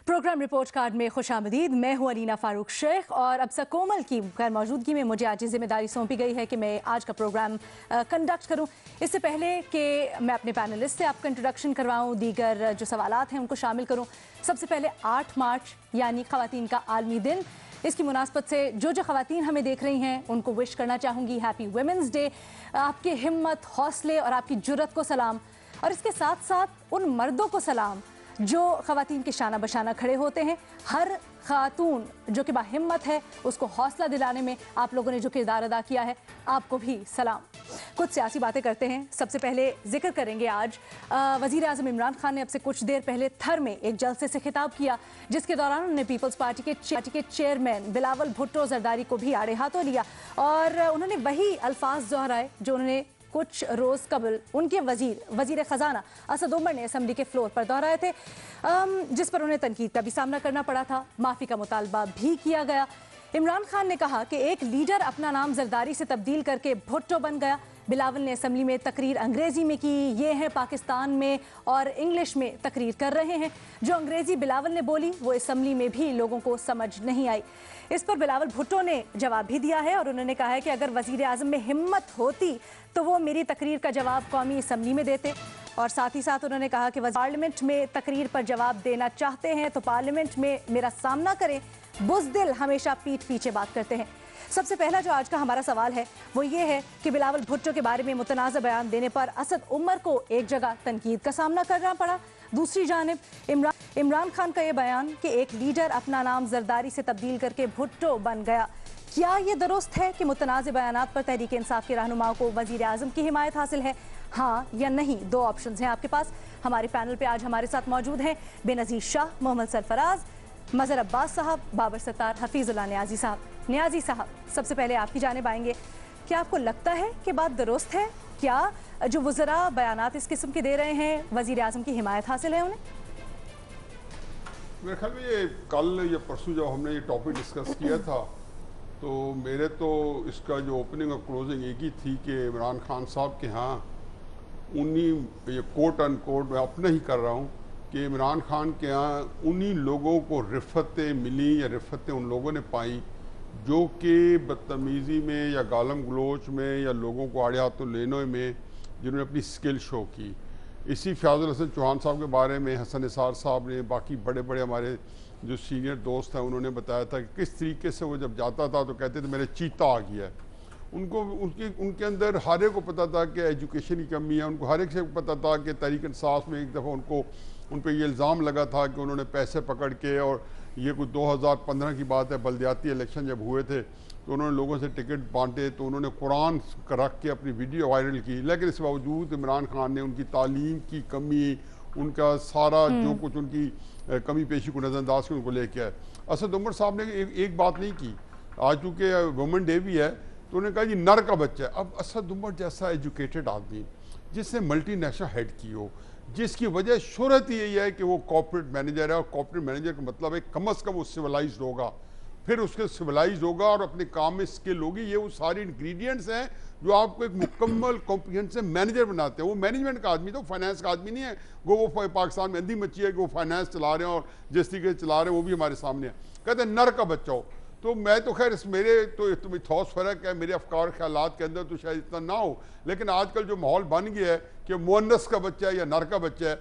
Programme report card में खुशामदीद। मैं हूं अलीना फारूक शेख और अब सर कोमल की गैर मौजूदगी में मुझे आज जिम्मेदारी सौंपी गई है कि मैं आज का प्रोग्राम कंडक्ट करूं। इससे पहले कि मैं अपने पैनलिस्ट से आपका इंट्रोडक्शन करवाऊं, दीगर जो सवालात हैं उनको शामिल करूं, सबसे पहले 8 मार्च यानी ख़वातीन का आलमी दिन, इसकी मुनासबत से जो ख़वातीन हमें देख रही हैं उनको विश करना चाहूँगी हैप्पी वुमेंस डे। आपकी हिम्मत, हौसले और आपकी जुर्रत को सलाम, और इसके साथ साथ उन मर्दों को सलाम जो ख़वातीन के शाना बशाना खड़े होते हैं। हर खातून जो कि बाहिम्मत है उसको हौसला दिलाने में आप लोगों ने जो किरदार अदा किया है, आपको भी सलाम। कुछ सियासी बातें करते हैं। सबसे पहले जिक्र करेंगे आज वज़ीर आज़म इमरान खान ने अब से कुछ देर पहले थर में एक जलसे से खिताब किया, जिसके दौरान उन्होंने पीपल्स पार्टी के चेयरमैन बिलावल भुट्टो जरदारी को भी आड़े हाथों लिया और उन्होंने वही अल्फाज दोहराए जो उन्होंने कुछ रोज़ कबल उनके वज़ीर ख़जाना असद उमर ने असम्बली के फ्लोर पर दोहराए थे, जिस पर उन्हें तनकीद का भी सामना करना पड़ा था। माफ़ी का मुतालबा भी किया गया। इमरान खान ने कहा कि एक लीडर अपना नाम जरदारी से तब्दील करके भुट्टो बन गया। बिलावल ने असम्बली में तकरीर अंग्रेज़ी में की, ये हैं पाकिस्तान में और इंग्लिश में तकरीर कर रहे हैं। जो अंग्रेज़ी बिलावल ने बोली वो असम्बली में भी लोगों को समझ नहीं आई। इस पर बिलावल भुट्टो ने जवाब भी दिया है और उन्होंने कहा है कि अगर वज़ीर आज़म में हिम्मत होती तो वो मेरी तकरीर का जवाब कौमी असम्बली में देते। और साथ ही साथ उन्होंने कहा कि पार्लियामेंट में तकरीर पर जवाब देना चाहते हैं तो पार्लियामेंट में मेरा सामना करें, बुज़दिल हमेशा पीठ पीछे बात करते हैं। सबसे पहला जो आज का हमारा सवाल है वो ये है कि बिलावल भुट्टो के बारे में मुतनाज़ बयान देने पर असद उमर को एक जगह तनकीद का सामना करना पड़ा, दूसरी जानिब इमरान खान का ये बयान कि एक लीडर अपना नाम जरदारी से तब्दील करके भुट्टो बन गया, क्या ये दुरुस्त है कि मुतनाज़ बयानात पर तहरीक इंसाफ के रहनुमाओं को वज़ीर आज़म की हिमायत हासिल है, हाँ या नहीं? दो ऑप्शंस हैं आपके पास। हमारे पैनल पे आज हमारे साथ मौजूद हैं बेनज़ीर शाह, मोहम्मद सरफराज, मज़हर अब्बास साहब, बाबर सत्तार, हफीज़ुल्लाह नियाज़ी साहब। नियाज़ी साहब, सबसे पहले आपकी जानिब आएंगे। क्या आपको लगता है कि बात दुरुस्त है? क्या जो वज़रा बयानात इस किस्म के दे रहे हैं वज़ीर आज़म की हिमायत हासिल है उन्हें? मेरे ख्याल में ये कल या परसों जब हमने ये टॉपिक डिस्कस किया था तो मेरे तो इसका जो ओपनिंग और क्लोजिंग एक ही थी कि इमरान खान साहब के यहाँ उन्हीं, ये कोट अन कोट मैं अपना ही कर रहा हूँ, कि इमरान खान के यहाँ उन्हीं लोगों को रिफ़तें मिली या रिफ़तें उन लोगों ने पाई जो कि बदतमीज़ी में या गालम गलोच में या लोगों को आड़े हाथों लेने में जिन्होंने अपनी स्किल शो की। इसी फ़याज़ुल हसन चौहान साहब के बारे में हसन निसार साहब ने, बाकी बड़े बड़े हमारे जो सीनियर दोस्त हैं उन्होंने बताया था कि किस तरीके से वो जब जाता था तो कहते थे मेरे चीता आ गया है। उनके अंदर हर एक को पता था कि एजुकेशन की कमी है, उनको हर एक से पता था कि तहरीक इंसाफ में एक दफ़ा उन पर ये इल्ज़ाम लगा था कि उन्होंने पैसे पकड़ के, और ये कुछ 2015 की बात है, बल्दियाती इलेक्शन जब हुए थे तो उन्होंने लोगों से टिकट बांटे तो उन्होंने कुरान रख के अपनी वीडियो वायरल की। लेकिन इस बावजूद इमरान खान ने उनकी तालीम की कमी, उनका सारा जो कुछ उनकी कमी पेशी को नज़रअंदाज कर उनको लेके आए। असद उमर साहब ने एक बात नहीं की। आज चूँकि वुमेन डे भी है तो उन्होंने कहा जी नर का बच्चा है। अब असद उमर जैसा एजुकेटेड आदमी जिसने मल्टीनेशनल हेड की हो, जिसकी वजह शोहरत ही यही है कि वो कॉर्पोरेट मैनेजर है, और कॉर्पोरेट मैनेजर का मतलब है कम अज़ कम वो सिविलाइज्ड होगा, फिर उसके सिविलाइज होगा और अपने काम में स्किल होगी। ये वो सारे इंग्रेडिएंट्स हैं जो आपको एक मुकम्मल कॉम्प्रिहेंसिव मैनेजर बनाते हैं। वो मैनेजमेंट का आदमी, तो फाइनेंस का आदमी नहीं है। वो पाकिस्तान में अंधी मच्छी है कि वो फाइनेंस चला रहे हैं और जिस तरीके से चला रहे हैं वो भी हमारे सामने है। कहते हैं नर का बच्चा हो, तो मैं तो खैर मेरे तो तुम्हें थॉट्स फ़र्क है, मेरे अफकार ख्यालात के अंदर तो शायद इतना ना हो, लेकिन आजकल जो माहौल बन गया है कि मुअन्नस का बच्चा है या नर का बच्चा है,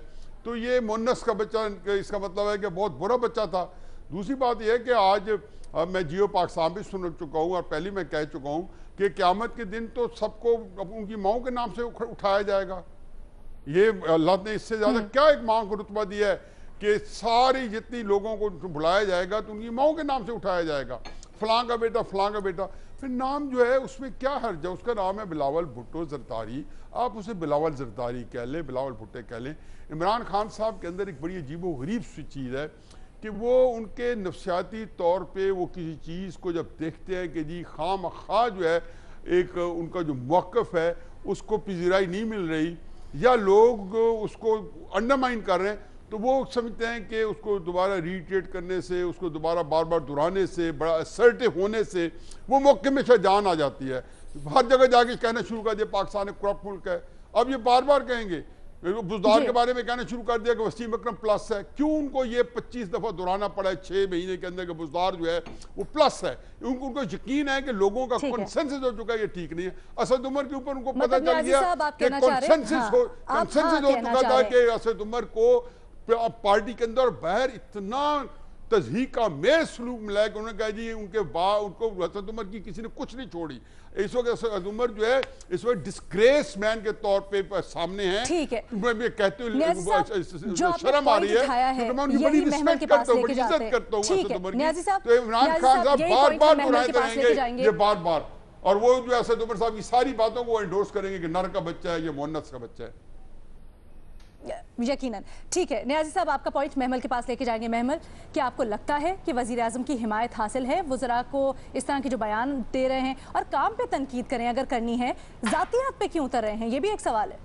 तो ये मुअन्नस का बच्चा इसका मतलब है कि बहुत बुरा बच्चा था। दूसरी बात यह है कि आज मैं जियो पाकिस्तान भी सुन चुका हूँ और पहले मैं कह चुका हूँ कि क़यामत के दिन तो सबको उनकी माओं के नाम से उठाया जाएगा। ये अल्लाह ने इससे ज़्यादा क्या एक माँ को रुतबा दिया है कि सारी जितनी लोगों को बुलाया जाएगा तो उनकी माओं के नाम से उठाया जाएगा, फ़लाँ का बेटा, फ़लाँ का बेटा। फिर नाम जो है उसमें क्या हर्ज है? उसका नाम है बिलावल भुट्टो जरदारी, आप उसे बिलावल जरदारी कह लें, बिलावल भुट्टो कह लें। इमरान खान साहब के अंदर एक बड़ी अजीब व गरीब सी चीज़ है कि वो उनके नफ्सियाती तौर पे वो किसी चीज़ को जब देखते हैं कि जी खामखा जो है एक उनका जो मौक़िफ़ है उसको पजीराई नहीं मिल रही या लोग उसको अंडरमाइन कर रहे हैं, तो वो समझते हैं कि उसको दोबारा रीट्रेट करने से, उसको दोबारा बार बार दोहराने से, बड़ा असर्टिव होने से वो मौके में शायद जान आ जाती है। हर जगह जाके कहना शुरू कर दिया पाकिस्तान एक करप्ट मुल्क है। अब ये बार बार कहेंगे बुज़दार के बारे में कहना शुरू कर दिया कि वसीम अकरम प्लस है। क्यों उनको ये 25 दफ़ा दोहराना पड़ा है 6 महीने के अंदर कि बुज़दार जो है वो प्लस है? उनको यकीन है कि लोगों का कंसेंसस हो चुका है ये ठीक नहीं है। असद उमर के ऊपर उनको पता चल गया कि कंसेंसस हो चुका था कि असद उमर को पार्टी के अंदर बाहर इतना तज़हीक का मेल सलूक मिला कि उन्होंने कहा जी उनको असद उमर की किसी ने कुछ नहीं छोड़ी। इस वक्त असद उमर जो है इस वक्त डिस्ग्रेस मैन के तौर पे सामने है। ठीक है, मैं कहते हूँ शर्म आ रही है, मैं उनकी बड़ी रिस्पेक्ट करता हूँ, बड़ी इज्जत करता हूँ असद उमर की। तो इमरान खान साहब बार बार दोहराते रहेंगे ये बार बार, और वो जो असद उमर साहब की सारी बातों को एंडोर्स करेंगे कि नर का बच्चा है, ये मुअन्नस का बच्चा है। यकीनन। ठीक है नियाज़ी साहब, आपका पॉइंट महमल के पास लेके जाएंगे। महमल, क्या आपको लगता है कि वज़ीर आज़म की हिमायत हासिल है वज़रा को इस तरह के जो बयान दे रहे हैं, और काम पे तनकीद करें अगर करनी है, ज़ातियात पे क्यों उतर रहे हैं? ये भी एक सवाल है।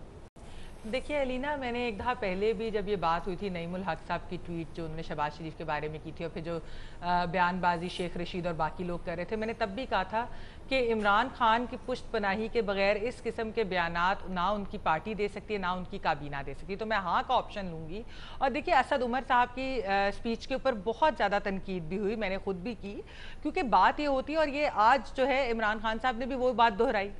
देखिए अलीना, मैंने एक दफ़ा पहले भी जब ये बात हुई थी नईमुल हक साहब की ट्वीट जो उन्होंने शहबाज शरीफ के बारे में की थी और फिर जो बयानबाजी शेख रशीद और बाकी लोग कर रहे थे, मैंने तब भी कहा था कि इमरान खान की पुश्त पनाही के बगैर इस किस्म के बयानात ना उनकी पार्टी दे सकती है ना उनकी काबीना दे सकती है। तो मैं हाँ का ऑप्शन लूँगी। और देखिए असद उमर साहब की स्पीच के ऊपर बहुत ज़्यादा तनकीद भी हुई, मैंने खुद भी की, क्योंकि बात ये होती है, और ये आज जो है इमरान खान साहब ने भी वो बात दोहराई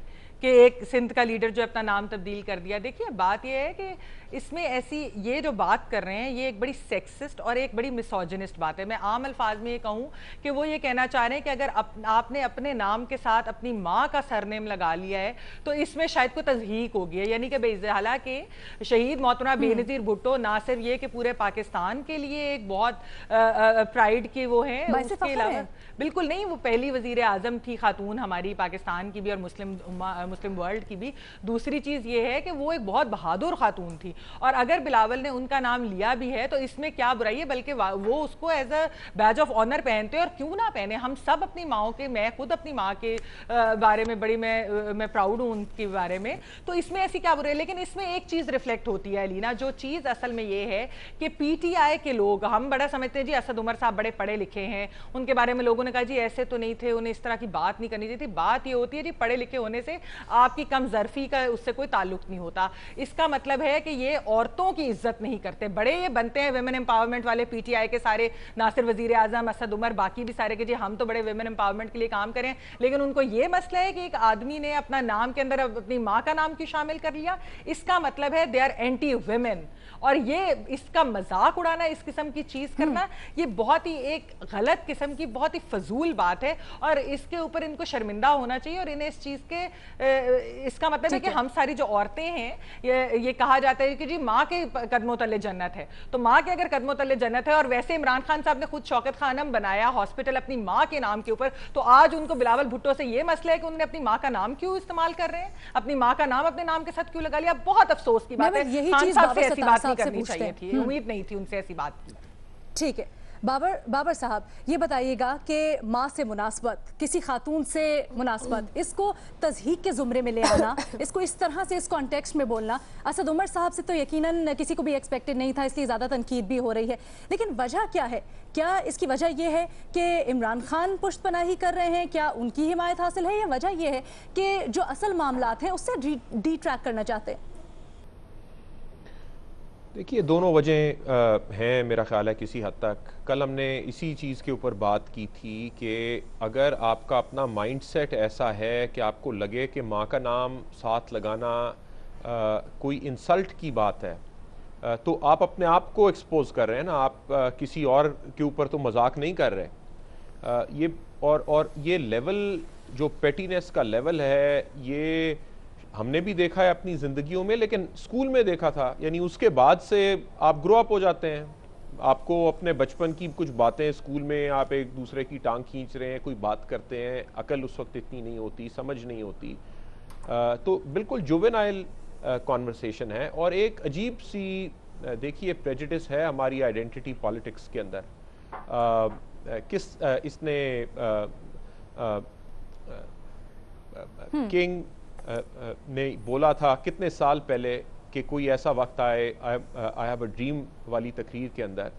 कि एक सिंध का लीडर जो अपना नाम तब्दील कर दिया। देखिए बात यह है कि इसमें ऐसी ये जो बात कर रहे हैं ये एक बड़ी सेक्सिस्ट और एक बड़ी मिसोजिनिस्ट बात है। मैं आम अल्फाज में ये कहूँ कि वो ये कहना चाह रहे हैं कि अगर आपने अपने नाम के साथ अपनी माँ का सरनेम लगा लिया है तो इसमें शायद कोई तज़हीक होगी है, यानी कि हालांकि शहीद मोहतरमा बेनज़ीर भुट्टो ना सिर्फ ये कि पूरे पाकिस्तान के लिए एक बहुत प्राइड के वो हैं, उसके अलावा बिल्कुल नहीं, वो पहली वज़ीर आज़म थी खातून हमारी पाकिस्तान की भी और मुस्लिम वर्ल्ड की भी। दूसरी चीज़ ये है कि वो एक बहुत बहादुर खातून थी, और अगर बिलावल ने उनका नाम लिया भी है तो इसमें क्या बुराई है, बल्कि वो उसको as a badge of honour पहनते हैं, और क्यों ना पहने। हम सब अपनी माओ के, मैं खुद अपनी माँ के बारे में बड़ी मैं प्राउड हूँ उनके बारे में, तो इसमें ऐसी क्या बुराई। लेकिन इसमें एक चीज़ रिफ्लेक्ट होती है अलीना, जो चीज़ असल में ये है कि PTI के लोग, हम बड़ा समझते हैं जी असद उमर साहब बड़े पढ़े लिखे हैं, उनके बारे में लोगों ने कहा जी ऐसे तो नहीं थे, उन्हें इस तरह की बात नहीं करनी चाहिए थी। बात ये होती है जी पढ़े लिखे होने से आपकी कम ज़र्फी का उससे कोई ताल्लुक नहीं होता। इसका मतलब है कि ये औरतों की इज्जत नहीं करते। बड़े ये बनते हैं वेमेन एम्पावरमेंट वाले PTI के सारे, नासिर वजीर आजम, असद उमर, बाकी भी सारे के जी हम तो बड़े वेमेन एम्पावरमेंट के लिए काम करें, लेकिन उनको ये मसला है कि एक आदमी ने अपना नाम के अंदर अपनी माँ का नाम क्यों शामिल कर लिया। इसका मतलब है दे आर एंटी वेमेन, और ये इसका मजाक उड़ाना, इस किस्म की चीज करना, ये बहुत ही एक गलत किस्म की बहुत ही फजूल बात है, और इसके ऊपर इनको शर्मिंदा होना चाहिए। और इन्हें इस चीज के इसका मतलब है कि हम सारी जो औरतें हैं, ये कहा जाता है कि जी माँ के कदमों तले जन्नत है, तो माँ के अगर कदमों तले जन्नत है, और वैसे इमरान खान साहब ने खुद शौकत खानम बनाया हॉस्पिटल अपनी माँ के नाम के ऊपर, तो आज उनको बिलावल भुट्टो से ये मसला है कि उन्होंने अपनी माँ का नाम क्यों इस्तेमाल कर रहे हैं, अपनी माँ का नाम अपने नाम के साथ क्यों लगा लिया। बहुत अफसोस की बात है, खान साहब से ऐसी बात नहीं करनी चाहिए थी, उम्मीद नहीं थी उनसे ऐसी बात की। ठीक है बाबर साहब, ये बताइएगा कि माँ से मुनासबत, किसी खातून से मुनासबत, इसको तज़हीक के ज़ुमरे में ले आना, इसको इस तरह से इस कॉन्टेक्स्ट में बोलना, असद उमर साहब से तो यकीनन किसी को भी एक्सपेक्टेड नहीं था, इसलिए ज़्यादा तनकीद भी हो रही है। लेकिन वजह क्या है? क्या इसकी वजह यह है कि इमरान खान पुश्त पनाही कर रहे हैं, क्या उनकी हिमायत हासिल है, या वजह यह है कि जो असल मामलात हैं उससे डिट्रैक्ट करना चाहते हैं? देखिए दोनों वजह हैं मेरा ख्याल है किसी हद तक। कल हमने इसी चीज़ के ऊपर बात की थी कि अगर आपका अपना माइंडसेट ऐसा है कि आपको लगे कि माँ का नाम साथ लगाना कोई इंसल्ट की बात है, तो आप अपने आप को एक्सपोज कर रहे हैं ना, आप किसी और के ऊपर तो मजाक नहीं कर रहे। ये और ये लेवल जो पेटीनेस का लेवल है, ये हमने भी देखा है अपनी ज़िंदगियों में, लेकिन स्कूल में देखा था। यानी उसके बाद से आप ग्रो अप हो जाते हैं, आपको अपने बचपन की कुछ बातें स्कूल में आप एक दूसरे की टांग खींच रहे हैं, कोई बात करते हैं, अकल उस वक्त इतनी नहीं होती, समझ नहीं होती, तो बिल्कुल जुवेनाइल कॉन्वर्सेशन है। और एक अजीब सी देखिए प्रेजुडिस है हमारी आइडेंटिटी पॉलिटिक्स के अंदर। इसने किंग ने बोला था कितने साल पहले कि कोई ऐसा वक्त आए, आई हैव अ ड्रीम वाली तकरीर के अंदर,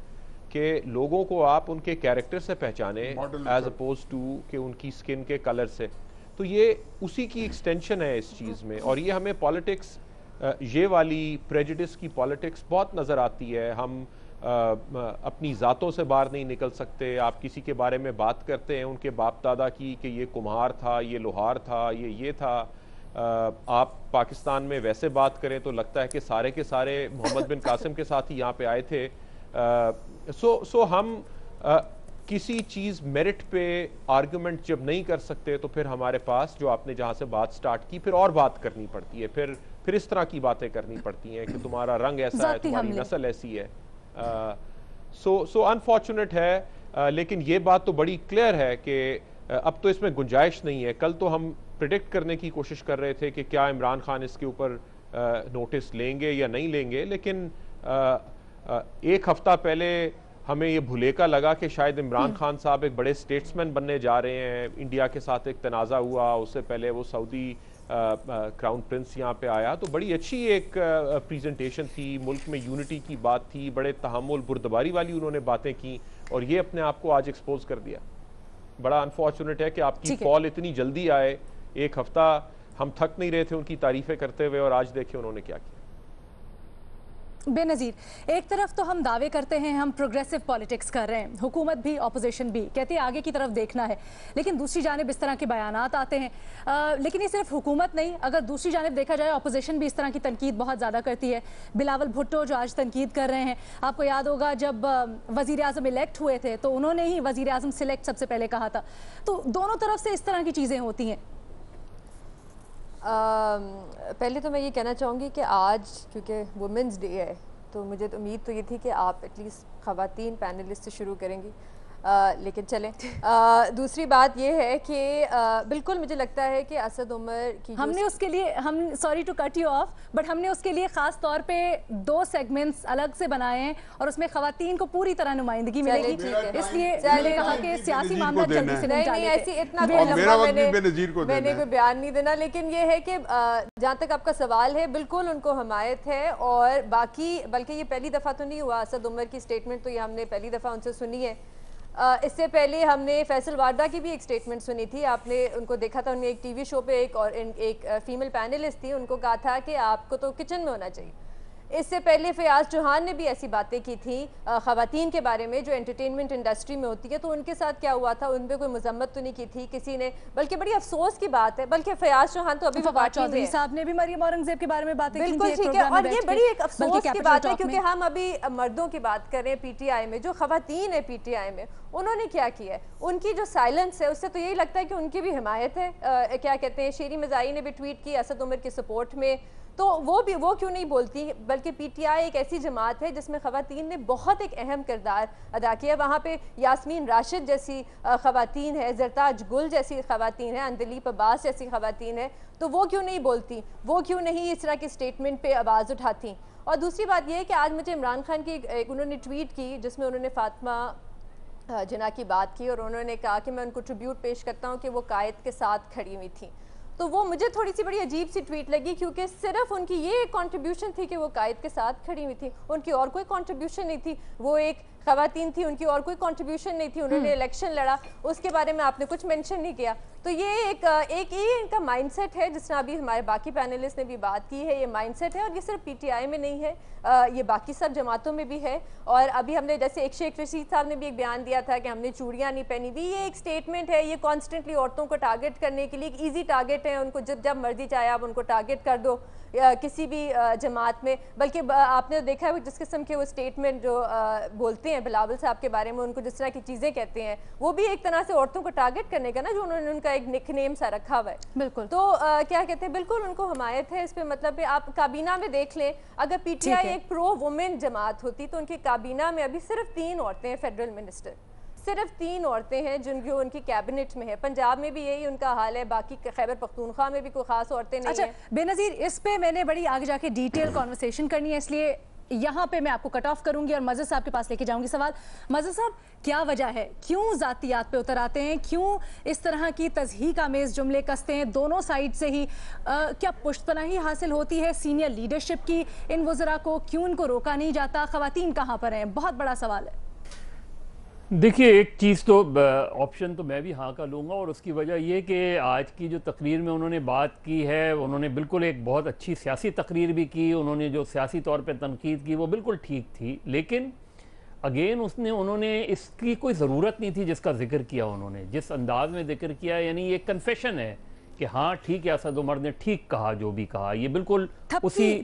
कि लोगों को आप उनके कैरेक्टर से पहचाने एज अपोज टू कि उनकी स्किन के कलर से। तो ये उसी की एक्सटेंशन है इस चीज़ में, और ये हमें पॉलिटिक्स ये वाली प्रेजुडिस की पॉलिटिक्स बहुत नज़र आती है। हम अपनी ज़ातों से बाहर नहीं निकल सकते। आप किसी के बारे में बात करते हैं उनके बाप दादा की कि ये कुम्हार था, ये लोहार था, ये था। आप पाकिस्तान में वैसे बात करें तो लगता है कि सारे के सारे मोहम्मद बिन कासिम के साथ ही यहाँ पे आए थे। सो हम किसी चीज़ मेरिट पे आर्गुमेंट जब नहीं कर सकते तो फिर हमारे पास जो आपने जहाँ से बात स्टार्ट की फिर और बात करनी पड़ती है, फिर इस तरह की बातें करनी पड़ती हैं कि तुम्हारा रंग ऐसा है, तुम्हारी नस्ल ऐसी है। सो अनफॉर्चुनेट है, लेकिन ये बात तो बड़ी क्लियर है कि अब तो इसमें गुंजाइश नहीं है। कल तो हम प्रिडिक्ट करने की कोशिश कर रहे थे कि क्या इमरान खान इसके ऊपर नोटिस लेंगे या नहीं लेंगे, लेकिन एक हफ्ता पहले हमें ये भुलेखा लगा कि शायद इमरान खान साहब एक बड़े स्टेट्समैन बनने जा रहे हैं। इंडिया के साथ एक तनाज़ा हुआ, उससे पहले वो सऊदी क्राउन प्रिंस यहाँ पे आया, तो बड़ी अच्छी एक प्रेजेंटेशन थी, मुल्क में यूनिटी की बात थी, बड़े तहम्मुल बुर्दबारी वाली उन्होंने बातें की, और ये अपने आप को आज एक्सपोज कर दिया। बड़ा अनफॉर्चुनेट है कि आपकी कॉल इतनी जल्दी आए। एक हफ्ता हम थक नहीं रहे थे उनकी तारीफें करते हुए, और आज देखिए उन्होंने क्या किया। बेनज़ीर, एक तरफ तो हम दावे करते हैं हम प्रोग्रेसिव पॉलिटिक्स कर रहे हैं, हुकूमत भी ऑपोजिशन भी कहती है आगे की तरफ देखना है, लेकिन दूसरी जानिब इस तरह के बयानात आते हैं। लेकिन ये सिर्फ हुकूमत नहीं, अगर दूसरी जानिब देखा जाए ऑपोजिशन भी इस तरह की तनकीद बहुत ज़्यादा करती है। बिलावल भुट्टो जो आज तनकीद कर रहे हैं, आपको याद होगा जब वज़ीर आज़म इलेक्ट हुए थे तो उन्होंने ही वज़ीर आज़म सिलेक्ट सबसे पहले कहा था। तो दोनों तरफ से इस तरह की चीज़ें होती हैं। पहले तो मैं ये कहना चाहूँगी कि आज क्योंकि वुमेंस डे है तो मुझे तो उम्मीद तो ये थी कि आप एटलीस्ट ख़वातीन पैनलिस्ट से शुरू करेंगी, लेकिन चलें। दूसरी बात ये है कि बिल्कुल मुझे लगता है कि असद उमर की हमने उसके लिए, हम sorry to cut you off, but हमने उसके लिए ख़ास तौर पे 2 सेगमेंट्स अलग से बनाए हैं और उसमें ख़वातीन को पूरी तरह नुमाइंदगी मिलेगी, इसलिए मैंने कहा कि सियासी मामला जल्दी से नहीं ऐसी इतना मैंने कोई बयान नहीं देना, लेकिन ये है कि जहाँ तक आपका सवाल है बिल्कुल उनको हमायत है। और बाकी बल्कि ये पहली दफ़ा तो नहीं हुआ, असद उमर की स्टेटमेंट तो ये हमने पहली दफ़ा उनसे सुनी है। इससे पहले हमने फैसल वारदा की भी एक स्टेटमेंट सुनी थी, आपने उनको देखा था, उन्हें एक टीवी शो पे एक फीमेल पैनलिस्ट थी, उनको कहा था कि आपको तो किचन में होना चाहिए। इससे पहले फयाज चौहान ने भी ऐसी बातें की थी ख़वातीन के बारे में जो एंटरटेनमेंट इंडस्ट्री में होती है, तो उनके साथ क्या हुआ था, उन पर कोई मजम्मत तो नहीं की थी किसी ने, बल्कि बड़ी अफसोस की बात है। बल्कि फयाज चौहान तो अभी चौधरी साहब ने भी मरियम औरंगजेब के बारे में बातें की, बिल्कुल ठीक है, और ये बड़ी एक अफसोस की बात है क्योंकि हम अभी मर्दों की बात कर रहे हैं पीटीआई में, जो ख़वातीन है पीटीआई में उन्होंने क्या किया है, उनकी जो साइलेंस है उससे तो यही लगता है कि उनकी भी हिमायत है। क्या कहते हैं, शेरी मिज़ाई ने भी ट्वीट की असद उमर की सपोर्ट में, तो वो क्यों नहीं बोलती। बल्कि पीटीआई एक ऐसी जमात है जिसमें ख़वातीन ने बहुत एक अहम किरदार अदा किया। वहाँ पे यास्मीन राशिद जैसी ख़वातीन है, ज़रताज गुल जैसी ख़वातीन है, अंदलीप अब्बास जैसी ख़वातीन है, तो वो क्यों नहीं बोलती, वो क्यों नहीं इस तरह की स्टेटमेंट पे आवाज़ उठाती। और दूसरी बात यह है कि आज मुझे इमरान खान की उन्होंने ट्वीट की जिसमें उन्होंने फातिमा जिन्ना की बात की और उन्होंने कहा कि मैं उनको ट्रिब्यूट पेश करता हूँ कि वो कायद के साथ खड़ी हुई थी। तो वो मुझे थोड़ी सी बड़ी अजीब सी ट्वीट लगी क्योंकि सिर्फ उनकी ये कंट्रीब्यूशन थी कि वो कायद के साथ खड़ी हुई थी, उनकी और कोई कंट्रीब्यूशन नहीं थी। वो एक ख़वातीन थी, उनकी और कोई कंट्रीब्यूशन नहीं थी, उन्होंने इलेक्शन लड़ा, उसके बारे में आपने कुछ मेंशन नहीं किया। तो ये एक ये इनका माइंडसेट है, जिसने अभी हमारे बाकी पैनलिस्ट ने भी बात की है, ये माइंडसेट है। और ये सिर्फ पीटीआई में नहीं है, ये बाकी सब जमातों में भी है। और अभी हमने जैसे एक शेख रशीद साहब ने भी एक बयान दिया था कि हमने चूड़ियाँ नहीं पहनी थी, ये एक स्टेटमेंट है, ये कॉन्स्टेंटली औरतों को टारगेट करने के लिए एक ईजी टारगेट है, उनको जब मर्जी चाहे आप उनको टारगेट कर दो किसी भी जमात में। बल्कि आपने देखा है जिस किस्म के वो स्टेटमेंट जो बोलते हैं बिलावल साहब के बारे में, उनको जिस तरह की चीज़ें कहते हैं, वो भी एक तरह से औरतों को टारगेट करने का ना, जो उन्होंने उनका एक निकनेम सा रखा हुआ है। बिल्कुल। तो क्या कहते हैं, बिल्कुल उनको हमायत है इस पर। मतलब आप काबीना में देख लें, अगर पीटीआई एक प्रो वुमेन जमात होती तो उनकी काबीना में अभी सिर्फ 3 औरतें हैं फेडरल मिनिस्टर, सिर्फ 3 औरतें हैं जो उनकी कैबिनेट में है। पंजाब में भी यही उनका हाल है, बाकी खैबर पख्तूनख्वा में भी कोई खास औरतें नहीं हैं। बेनज़ीर, इस पे मैंने बड़ी आगे जाके डिटेल कॉन्वर्सेशन करनी है, इसलिए यहाँ पे मैं आपको कट ऑफ करूंगी और मज़हर साहब के पास लेके जाऊंगी सवाल। मज़हर साहब, क्या वजह है, क्यों ज़ातियात पे उतर आते हैं, क्यों इस तरह की तज़हीक आमेज़ जुमले कसते हैं दोनों साइड से ही? क्या पुश्तपनाही हासिल होती है सीनियर लीडरशिप की इन वज़रा को? क्यों उनको रोका नहीं जाता? ख़वातीन कहाँ पर हैं? बहुत बड़ा सवाल है। देखिए, एक चीज़ तो ऑप्शन तो मैं भी हाँ का लूँगा, और उसकी वजह ये कि आज की जो तकरीर में उन्होंने बात की है, उन्होंने बिल्कुल एक बहुत अच्छी सियासी तकरीर भी की। उन्होंने जो सियासी तौर पे तनकीद की वो बिल्कुल ठीक थी, लेकिन अगेन उन्होंने इसकी कोई ज़रूरत नहीं थी जिसका जिक्र किया उन्होंने, जिस अंदाज में जिक्र किया, यानी ये कन्फेशन है कि हाँ ठीक है, असद उमर ने ठीक कहा जो भी कहा, ये बिल्कुल उसी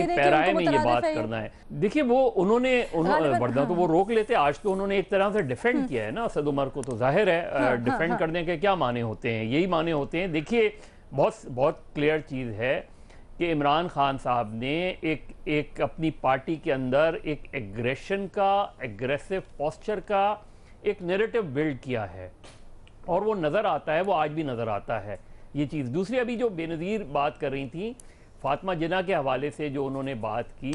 पैराए में ये बात करना है। देखिए, वो उन्होंने वरना तो वो रोक लेते। आज तो उन्होंने एक तरह से डिफेंड किया है ना असद उमर को, तो जाहिर है डिफेंड करने के क्या माने होते हैं, यही माने होते हैं। देखिए, बहुत क्लियर चीज़ है कि इमरान खान साहब ने एक अपनी पार्टी के अंदर एक एग्रेशन का, एग्रेसिव पोस्चर का एक नैरेटिव बिल्ड किया है, और वो नज़र आता है, वो आज भी नज़र आता है ये चीज़। दूसरी, अभी जो बेनज़ीर बात कर रही थी फातिमा जिन्ना के हवाले से जो उन्होंने बात की,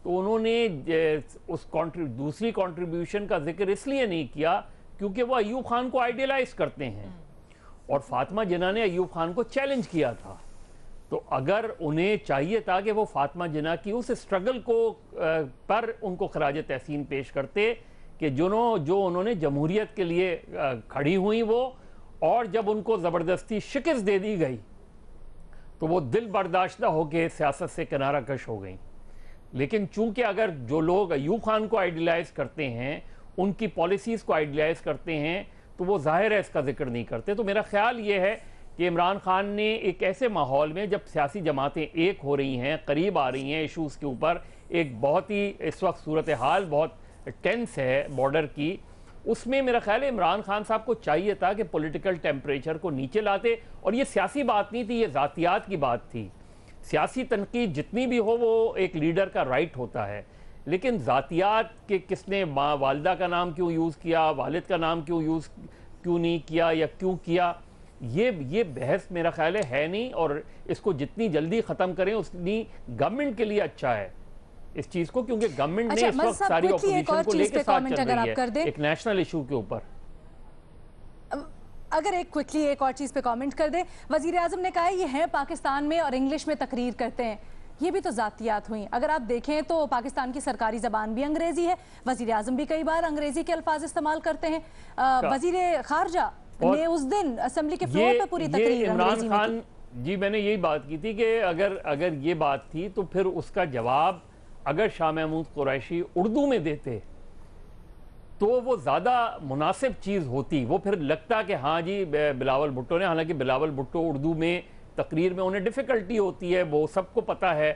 तो उन्होंने उस दूसरी कंट्रीब्यूशन का जिक्र इसलिए नहीं किया क्योंकि वो अयूब खान को आइडियलाइज करते हैं, और फातिमा जिन्ना ने अयूब खान को चैलेंज किया था। तो अगर उन्हें चाहिए था कि वो फातिमा जिन्ना की उस स्ट्रगल को पर उनको खराज तहसीन पेश करते कि जो उन्होंने जमहूरियत के लिए खड़ी हुई वो, और जब उनको ज़बरदस्ती शिकस्त दे दी गई तो वो दिल बर्दाश्ता होकर सियासत से किनारा कश हो गई। लेकिन चूंकि अगर जो लोग अयूब खान को आइडियलाइज करते हैं, उनकी पॉलिसीज़ को आइडियलाइज करते हैं, तो वो जाहिर है इसका जिक्र नहीं करते। तो मेरा ख्याल ये है कि इमरान खान ने एक ऐसे माहौल में, जब सियासी जमातें एक हो रही हैं, करीब आ रही हैं इशूज़ के ऊपर, एक बहुत ही इस वक्त सूरत हाल बहुत टेंस है बॉर्डर की, उसमें मेरा ख्याल है इमरान खान साहब को चाहिए था कि पॉलिटिकल टेम्परेचर को नीचे लाते। और ये सियासी बात नहीं थी, ये ज़ातियात की बात थी। सियासी तनकीद जितनी भी हो वो एक लीडर का राइट होता है, लेकिन ज़ातियात के किसने वालिदा का नाम क्यों यूज़ किया, वालिद का नाम क्यों नहीं किया, या क्यों किया, ये बहस मेरा ख्याल है नहीं। और इसको जितनी जल्दी ख़त्म करें उतनी गवर्नमेंट के लिए अच्छा है इस चीज को, क्योंकि गवर्नमेंट ने इस वक्त सारी ऑपोजिशन को लेकर साथ चल रही है एक नेशनल इशू के ऊपर। अगर एक और चीज पे कमेंट कर दे, वजीर आजम ने कहा ये है पाकिस्तान में और इंग्लिश में तकरीर करते हैं, ये भी तो जातियात हुई। अगर आप देखें तो पाकिस्तान की सरकारी जबान भी अंग्रेजी है, वजीर आजम भी कई बार अंग्रेजी के अल्फाज इस्तेमाल करते हैं। वजीर खारजा ने उस दिन असेंबली के फ्लोर पे पूरी तकरीर अंग्रेजी में की। जी, मैंने यही बात की थी कि अगर ये बात थी तो फिर उसका जवाब अगर शाह महमूद कुरैशी उर्दू में देते तो वो ज़्यादा मुनासिब चीज़ होती। वो फिर लगता कि हाँ जी बिलावल भुट्टो ने, हालांकि बिलावल भुट्टो उर्दू में तकरीर में उन्हें डिफ़िकल्टी होती है, वो सबको पता है।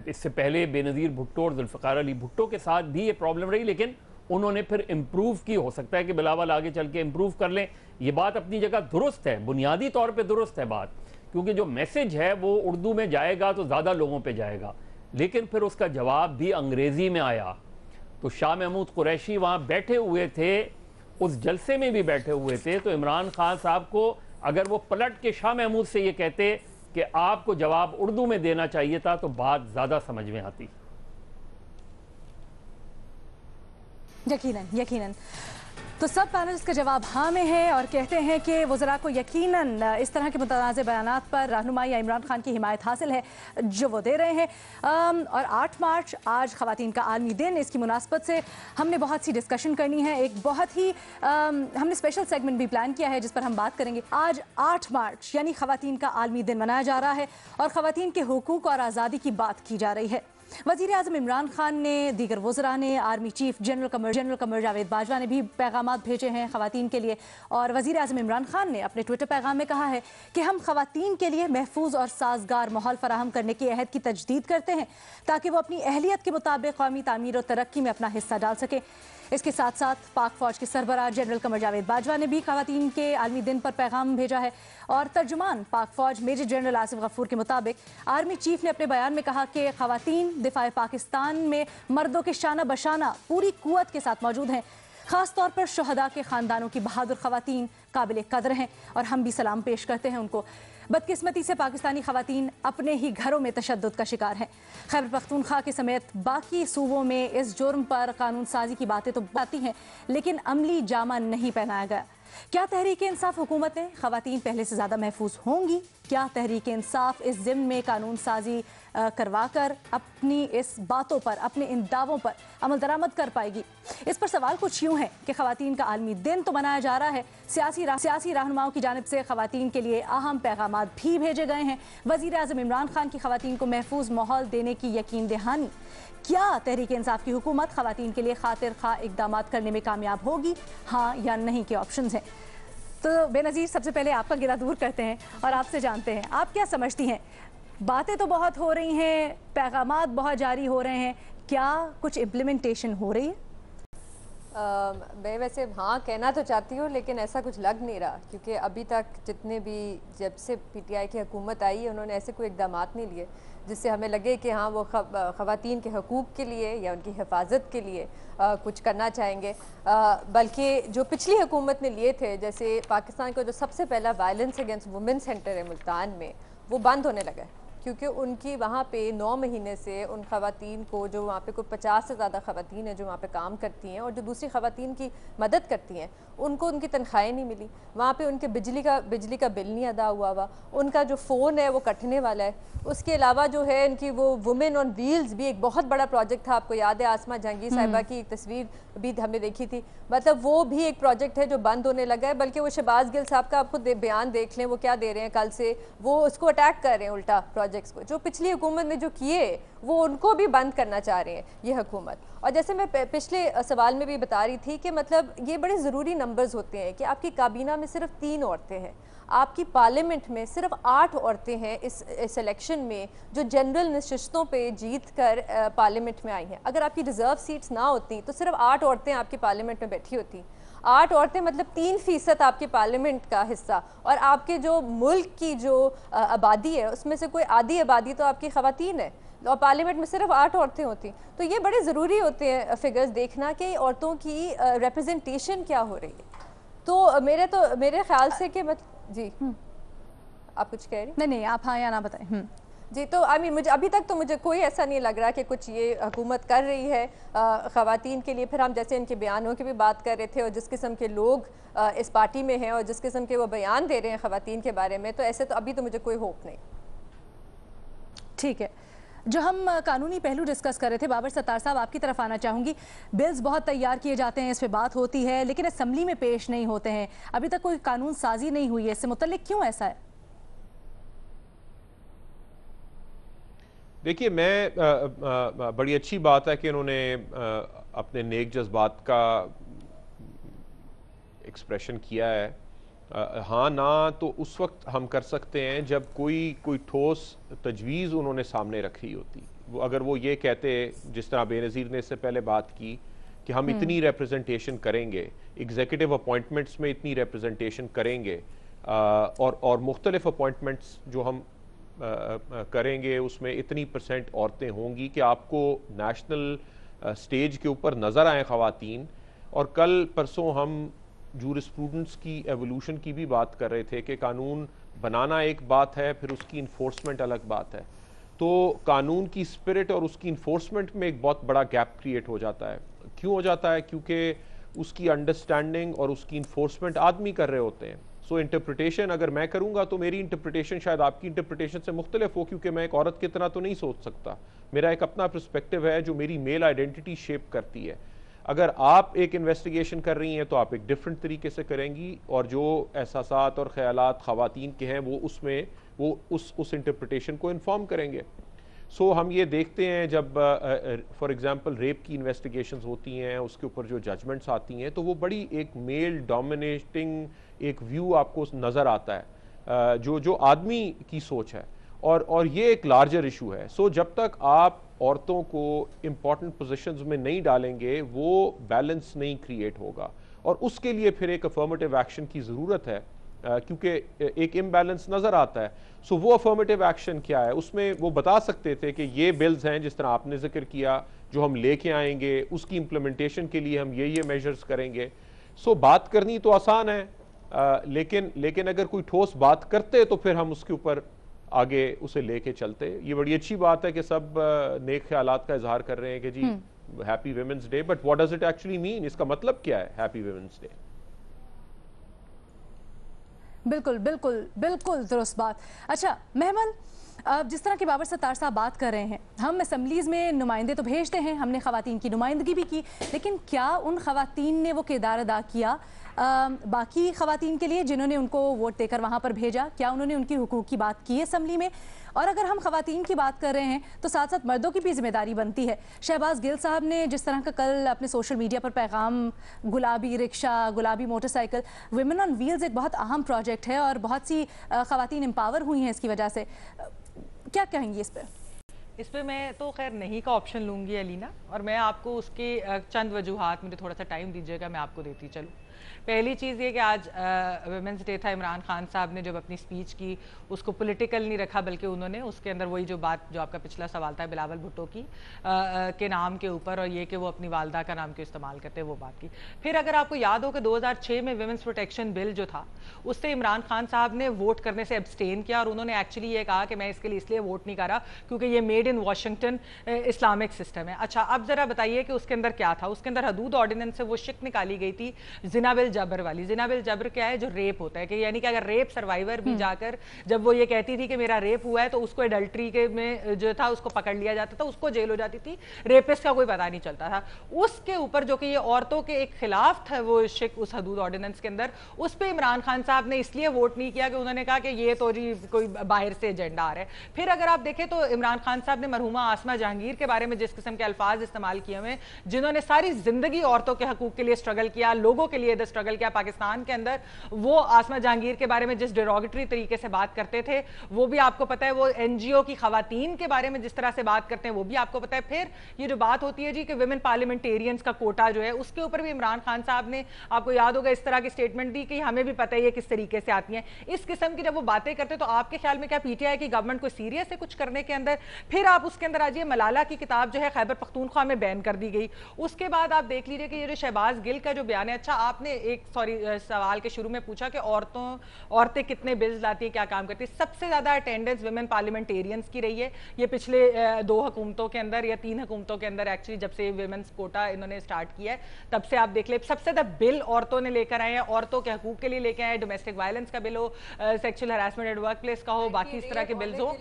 इससे पहले बेनज़ीर भुट्टो और जुल्फ़िकार अली भुट्टो के साथ भी ये प्रॉब्लम रही, लेकिन उन्होंने फिर इम्प्रूव की। हो सकता है कि बिलावल आगे चल के इम्प्रूव कर लें। ये बात अपनी जगह दुरुस्त है, बुनियादी तौर पर दुरुस्त है बात, क्योंकि जो मैसेज है वो उर्दू में जाएगा तो ज़्यादा लोगों पर जाएगा, लेकिन फिर उसका जवाब भी अंग्रेजी में आया। तो शाह महमूद कुरैशी वहाँ बैठे हुए थे, उस जलसे में भी बैठे हुए थे, तो इमरान खान साहब को अगर वो पलट के शाह महमूद से ये कहते कि आपको जवाब उर्दू में देना चाहिए था, तो बात ज़्यादा समझ में आती। यकीनन यकीनन। तो सब पैनलिस्ट का जवाब हाँ में है और कहते हैं कि वज़रा को यकीनन इस तरह के मुतनाज़ बयानात पर रहनुमाई या इमरान खान की हिमायत हासिल है जो वो दे रहे हैं। और 8 मार्च आज ख़वातीन का आलमी दिन, इसकी मुनासबत से हमने बहुत सी डिस्कशन करनी है। एक बहुत ही हमने स्पेशल सेगमेंट भी प्लान किया है जिस पर हम बात करेंगे। आज 8 मार्च यानी ख़वातीन का आलमी दिन मनाया जा रहा है और ख़वातीन के हुकूक और आज़ादी की बात की जा रही है। वज़ीर आज़म इमरान खान ने, दीगर वज़रा ने, army chief general Qamar Javed Bajwa ने भी पैगामात भेजे हैं ख़वातीन के लिए। और वज़ीर आज़म इमरान खान ने अपने ट्विटर पैगाम में कहा है कि हम ख़वातीन के लिए महफूज और साजगार माहौल फराहम करने के अहद की तजदीद करते हैं ताकि वो अपनी अहलियत के मुताबिक कौमी तामीर और तरक्की में अपना हिस्सा डाल सके। इसके साथ साथ पाक फ़ौज के सरबराह जनरल कमर जावेद बाजवा ने भी ख़वातीन के आलमी दिन पर पैगाम भेजा है। और तर्जुमान पाक फ़ौज मेजर जनरल आसिफ गफूर के मुताबिक आर्मी चीफ ने अपने बयान में कहा कि ख़वातीन दिफ़ाए पाकिस्तान में मर्दों के शाना बशाना पूरी कुव्वत के साथ मौजूद हैं। ख़ास तौर पर शहदा के ख़ानदानों की बहादुर ख़वातीन काबिल कदर हैं और हम भी सलाम पेश करते हैं उनको। बदकिस्मती से पाकिस्तानी खवातीन अपने ही घरों में तशद्दुद का शिकार हैं। खैबर पख्तूनख्वा के समेत बाकी सूबों में इस जुर्म पर कानून साजी की बातें तो आती हैं, लेकिन अमली जामा नहीं पहनाया गया। क्या तहरीक इंसाफ हुकूमत में खवातीन पहले से ज़्यादा महफूज होंगी? क्या तहरीक इंसाफ इस ज़िम्न में कानून साजी करवा कर अपनी इस बातों पर, अपने इन दावों पर अमल दरामद कर पाएगी? इस पर सवाल कुछ यूँ है कि खवातीन का आलमी दिन तो मनाया जा रहा है, सियासी रहनुमाओं की जानिब से खवातीन के लिए अहम पैगामात भी भेजे गए हैं। वज़ीर आज़म इमरान खान की खवातीन को महफूज माहौल देने की यकीन दहानी। क्या तहरीक इंसाफ की हुकूमत खवातीन के लिए खातिर खा इक़दामात करने में कामयाब होगी, हाँ या नहीं के ऑप्शंस हैं। तो बेनज़ीर, सबसे पहले आपका गिला दूर करते हैं और आपसे जानते हैं, आप क्या समझती हैं? बातें तो बहुत हो रही हैं, पैगामात बहुत जारी हो रहे हैं, क्या कुछ इम्प्लीमेंटेशन हो रही है? मैं वैसे हाँ कहना तो चाहती हूँ, लेकिन ऐसा कुछ लग नहीं रहा, क्योंकि अभी तक जितने भी जब से पीटीआई की हुकूमत आई है उन्होंने ऐसे कोई इक़दामात नहीं लिए जिससे हमें लगे कि हाँ वो ख़वातीन के हकूक़ के लिए या उनकी हिफाजत के लिए कुछ करना चाहेंगे। बल्कि जो पिछली हुकूमत ने लिए थे, जैसे पाकिस्तान का जो सबसे पहला वायलेंस अगेंस्ट वुमेन सेंटर है मुल्तान में, वो बंद होने लगा है, क्योंकि उनकी वहाँ पे 9 महीने से उन खवातीन को, जो वहाँ पे कोई 50 से ज़्यादा खवातीन हैं जो वहाँ पे काम करती हैं और जो दूसरी खवातीन की मदद करती हैं, उनको उनकी तनख्वाहें नहीं मिली। वहाँ पे उनके बिजली का बिल नहीं अदा हुआ, उनका जो फ़ोन है वो कटने वाला है। उसके अलावा जो है इनकी वो वुमेन ऑन व्हील्स भी एक बहुत बड़ा प्रोजेक्ट था, आपको याद है आसमा जहांगीर साहिबा की एक तस्वीर भी हमने देखी थी, मतलब वो भी एक प्रोजेक्ट है जो बंद होने लगा है। बल्कि वो शहबाज गिल साहब का आप खुद बयान देख लें, वो क्या दे रहे हैं, कल से वो उसको अटैक कर रहे हैं उल्टा, प्रोजेक्ट्स को जो पिछली हुकूमत ने जो किए वो उनको भी बंद करना चाह रहे हैं ये हुकूमत। और जैसे मैं पिछले सवाल में भी बता रही थी कि मतलब ये बड़े ज़रूरी नंबर्स होते हैं कि आपकी काबीना में सिर्फ 3 औरतें हैं, आपकी पार्लियामेंट में सिर्फ 8 औरतें हैं इस इलेक्शन में जो जनरल नशिस्तों पे जीत कर पार्लियामेंट में आई हैं। अगर आपकी रिज़र्व सीट्स ना होती तो सिर्फ 8 औरतें आपकी पार्लियामेंट में बैठी होती। 8 औरतें मतलब 3% आपके पार्लियामेंट का हिस्सा, और आपके जो मुल्क की जो आबादी है उसमें से कोई आधी आबादी तो आपकी खवातीन है, और पार्लियामेंट में सिर्फ 8 औरतें होती। तो ये बड़े ज़रूरी होते हैं फिगर्स देखना कि औरतों की रिप्रेजेंटेशन क्या हो रही है। तो मेरे ख्याल से कि जी आप कुछ कह रही? नहीं, आप हाँ या ना बताएं। जी, तो मुझे अभी तक तो मुझे कोई ऐसा नहीं लग रहा कि कुछ ये हुकूमत कर रही है ख़वातीन के लिए। फिर हम जैसे इनके बयानों की भी बात कर रहे थे, और जिस किस्म के लोग इस पार्टी में हैं और जिस किस्म के वो बयान दे रहे हैं ख़वातीन के बारे में, तो ऐसे तो अभी तो मुझे कोई होप नहीं। ठीक है, जो हम कानूनी पहलू डिस्कस कर रहे थे, बाबर सत्तार साहब आपकी तरफ आना चाहूँगी। बिल्स बहुत तैयार किए जाते हैं, इस पर बात होती है, लेकिन असम्बली में पेश नहीं होते हैं, अभी तक कोई कानून साजी नहीं हुई है, इससे मुतल्लिक क्यों ऐसा है? देखिए, मैं बड़ी अच्छी बात है कि उन्होंने अपने नेक जज्बात का एक्सप्रेशन किया है। हाँ ना तो उस वक्त हम कर सकते हैं जब कोई ठोस तजवीज़ उन्होंने सामने रखी होती। अगर वो ये कहते, जिस तरह बेनज़ीर ने इससे पहले बात की कि हम इतनी रिप्रेजेंटेशन करेंगे, एग्जीक्यूटिव अपॉइंटमेंट्स में इतनी रिप्रेजेंटेशन करेंगे, और मुख्तलिफ अपॉइंटमेंट्स जो हम करेंगे उसमें इतनी % औरतें होंगी कि आपको नेशनल स्टेज के ऊपर नज़र आए ख़वातीन। और कल परसों हम जूरिस्प्रूडेंस की एवोल्यूशन की भी बात कर रहे थे कि कानून बनाना एक बात है, फिर उसकी इन्फोर्समेंट अलग बात है। तो कानून की स्पिरिट और उसकी इन्फोर्समेंट में एक बहुत बड़ा गैप क्रिएट हो जाता है। क्यों हो जाता है? क्योंकि उसकी अंडरस्टैंडिंग और उसकी इन्फोर्समेंट आदमी कर रहे होते हैं। सो इंटरप्रिटेशन अगर मैं करूँगा तो मेरी इंटरप्रिटेशन शायद आपकी इंटरप्रिटेशन से मुख्तलिफ हो, क्योंकि मैं एक औरत की तरह तो नहीं सोच सकता। मेरा एक अपना पर्सपेक्टिव है जो मेरी मेल आइडेंटिटी शेप करती है। अगर आप एक इन्वेस्टिगेशन कर रही हैं तो आप एक डिफरेंट तरीके से करेंगी, और जो एहसासात और ख्यालात ख़वातीन के हैं वो उस इंटरप्रिटेशन को इन्फॉर्म करेंगे। सो हम ये देखते हैं जब फॉर एग्जांपल रेप की इन्वेस्टिगेशंस होती हैं, उसके ऊपर जो जजमेंट्स आती हैं, तो वो बड़ी एक मेल डोमिनेटिंग एक व्यू आपको नज़र आता है, जो आदमी की सोच है, और ये एक लार्जर इशू है। सो जब तक आप औरतों को इम्पॉर्टेंट पोजीशंस में नहीं डालेंगे, वो बैलेंस नहीं क्रिएट होगा, और उसके लिए फिर एक अफर्मेटिव एक्शन की ज़रूरत है, क्योंकि एक इम्बैलेंस नज़र आता है। सो वो अफर्मेटिव एक्शन क्या है? उसमें वो बता सकते थे कि ये बिल्स हैं जिस तरह आपने जिक्र किया जो हम लेके आएंगे, उसकी इम्प्लीमेंटेशन के लिए हम ये मेजर्स करेंगे। सो बात करनी तो आसान है, लेकिन अगर कोई ठोस बात करते तो फिर हम उसके ऊपर आगे उसे लेके चलते। ये बड़ी अच्छी बात है कि सब नेक ख्यालात का इजहार कर रहे हैं कि जी happy women's day, but what does it actually mean? इसका मतलब क्या है हैप्पी वुमेन्स डे? बिल्कुल बिल्कुल बिल्कुल दुरुस्त बात। अच्छा मेहमान, जिस तरह के बाबर सत्तार साहब बात कर रहे हैं, हम असम्बलीज़ में नुमाइंदे तो भेजते हैं, हमने ख़वातीन की नुमाइंदगी भी की, लेकिन क्या उन ख़वातीन ने वो किरदार अदा किया बाकी ख़वातीन के लिए जिन्होंने उनको वोट देकर वहाँ पर भेजा? क्या उन्होंने उनकी हुकूक की बात की है असम्बली में? और अगर हम ख़वातीन की बात कर रहे हैं तो साथ साथ मर्दों की भी जिम्मेदारी बनती है। शहबाज गिल साहब ने जिस तरह का कल अपने सोशल मीडिया पर पैगाम, गुलाबी रिक्शा, गुलाबी मोटरसाइकिल, विमेन ऑन व्हील्स एक बहुत अहम प्रोजेक्ट है और बहुत सी ख़वातीन एम्पावर हुई हैं इसकी वजह से, क्या कहेंगी इस पर? इस पे मैं तो खैर नहीं का ऑप्शन लूँगी अलीना, और मैं आपको उसके चंद वजूहात, मुझे थोड़ा सा टाइम दीजिएगा, मैं आपको देती चलूँ। पहली चीज़ ये कि आज वुमेंस डे था, इमरान खान साहब ने जब अपनी स्पीच की उसको पॉलिटिकल नहीं रखा, बल्कि उन्होंने उसके अंदर वही जो बात, जो आपका पिछला सवाल था बिलावल भुट्टो की के नाम के ऊपर, और ये कि वो अपनी वालदा का नाम क्यों इस्तेमाल करते हैं, वो बात की। फिर अगर आपको याद हो कि 2006 में वुमेंस प्रोटेक्शन बिल जो था, उससे इमरान खान साहब ने वोट करने से एब्सटेन किया, और उन्होंने एक्चुअली ये कहा कि मैं इसके लिए इसलिए वोट नहीं कर रहा क्योंकि ये made in Washington Islamic system है। अच्छा, अब जरा बताइए कि उसके अंदर क्या था? उसके अंदर हदूद ऑर्डिनेंस से वो शिक निकाली गई थी जिना बिल जबर वाली। जिना बिल जबर क्या है? जो रेप होता है, कि यानी कि अगर रेप सर्वाइवर भी जाकर जब वो ये कहती थी कि मेरा रेप हुआ है, तो उसको एडल्ट्री के में जो था उसको पकड़ लिया जाता था, उसको जेल हो जाती थी, रेपिस्ट का कोई पता नहीं चलता था। उसके ऊपर जो कि ये औरतों के एक खिलाफ था वो शिक उस हदूद ऑर्डिनेंस के अंदर, उस पर इमरान खान साहब ने इसलिए वोट नहीं किया कि उन्होंने कहा कि ये तो जी कोई बाहर से एजेंडा आ रहा है। फिर अगर आप देखें तो इमरान खान साहब ने मरहुमा आसमा जहांगीर के बारे में जिस किस्म के अल्फाज इस्तेमाल किए हुए, जिन्होंने सारी जिंदगी औरतों के हकूक के लिए स्ट्रगल किया, लोगों के लिए स्ट्रगल किया पाकिस्तान के अंदर, वो आसमा जहांगीर के बारे में जिस डेरोगेटरी तरीके से बात करते थे वो भी आपको पता है। वो एनजीओ की खवातीन के बारे में जिस तरह से बात करते हैं वो भी आपको पता है। फिर ये जो बात होती है जी कि विमेन पार्लियामेंटेरियंस का कोटा जो है, उसके ऊपर भी इमरान खान साहब ने, आपको याद होगा, इस तरह की स्टेटमेंट दी कि हमें भी पता है ये किस तरीके से आती हैं। इस किस्म की जब वो बातें करते तो आपके ख्याल में क्या पीटीआई की गवर्नमेंट को सीरियस है कुछ करने के अंदर? फिर आप उसके अंदर आजिए, मलाला की किताब जो है खैबर पख्तूनख्वा में बैन कर दी गई। उसके बाद आप देख लीजिए कि ये जो शहबाज गिल का जो बयान है, अच्छा आपने एक सवाल के शुरू में पूछा कि औरतें कितने बिल्स लाती है, क्या काम करती है। सबसे ज्यादा अटेंडेंस विमेन पार्लियामेंटेरियंस की रही है ये पिछले 2 हुकूमतों के अंदर या 3 हुकूमतों के अंदर, एक्चुअली जब से विमेंस कोटा इन्होंने स्टार्ट किया है तब से आप देख ले सबसे ज्यादा बिल औरतों ने लेकर आए हैं, औरतों के हकूक के लिए लेकर आए। डोमेस्टिक वायलेंस का बिल हो, sexual harassment at work place का हो, बाकी इस तरह के बिल्स हो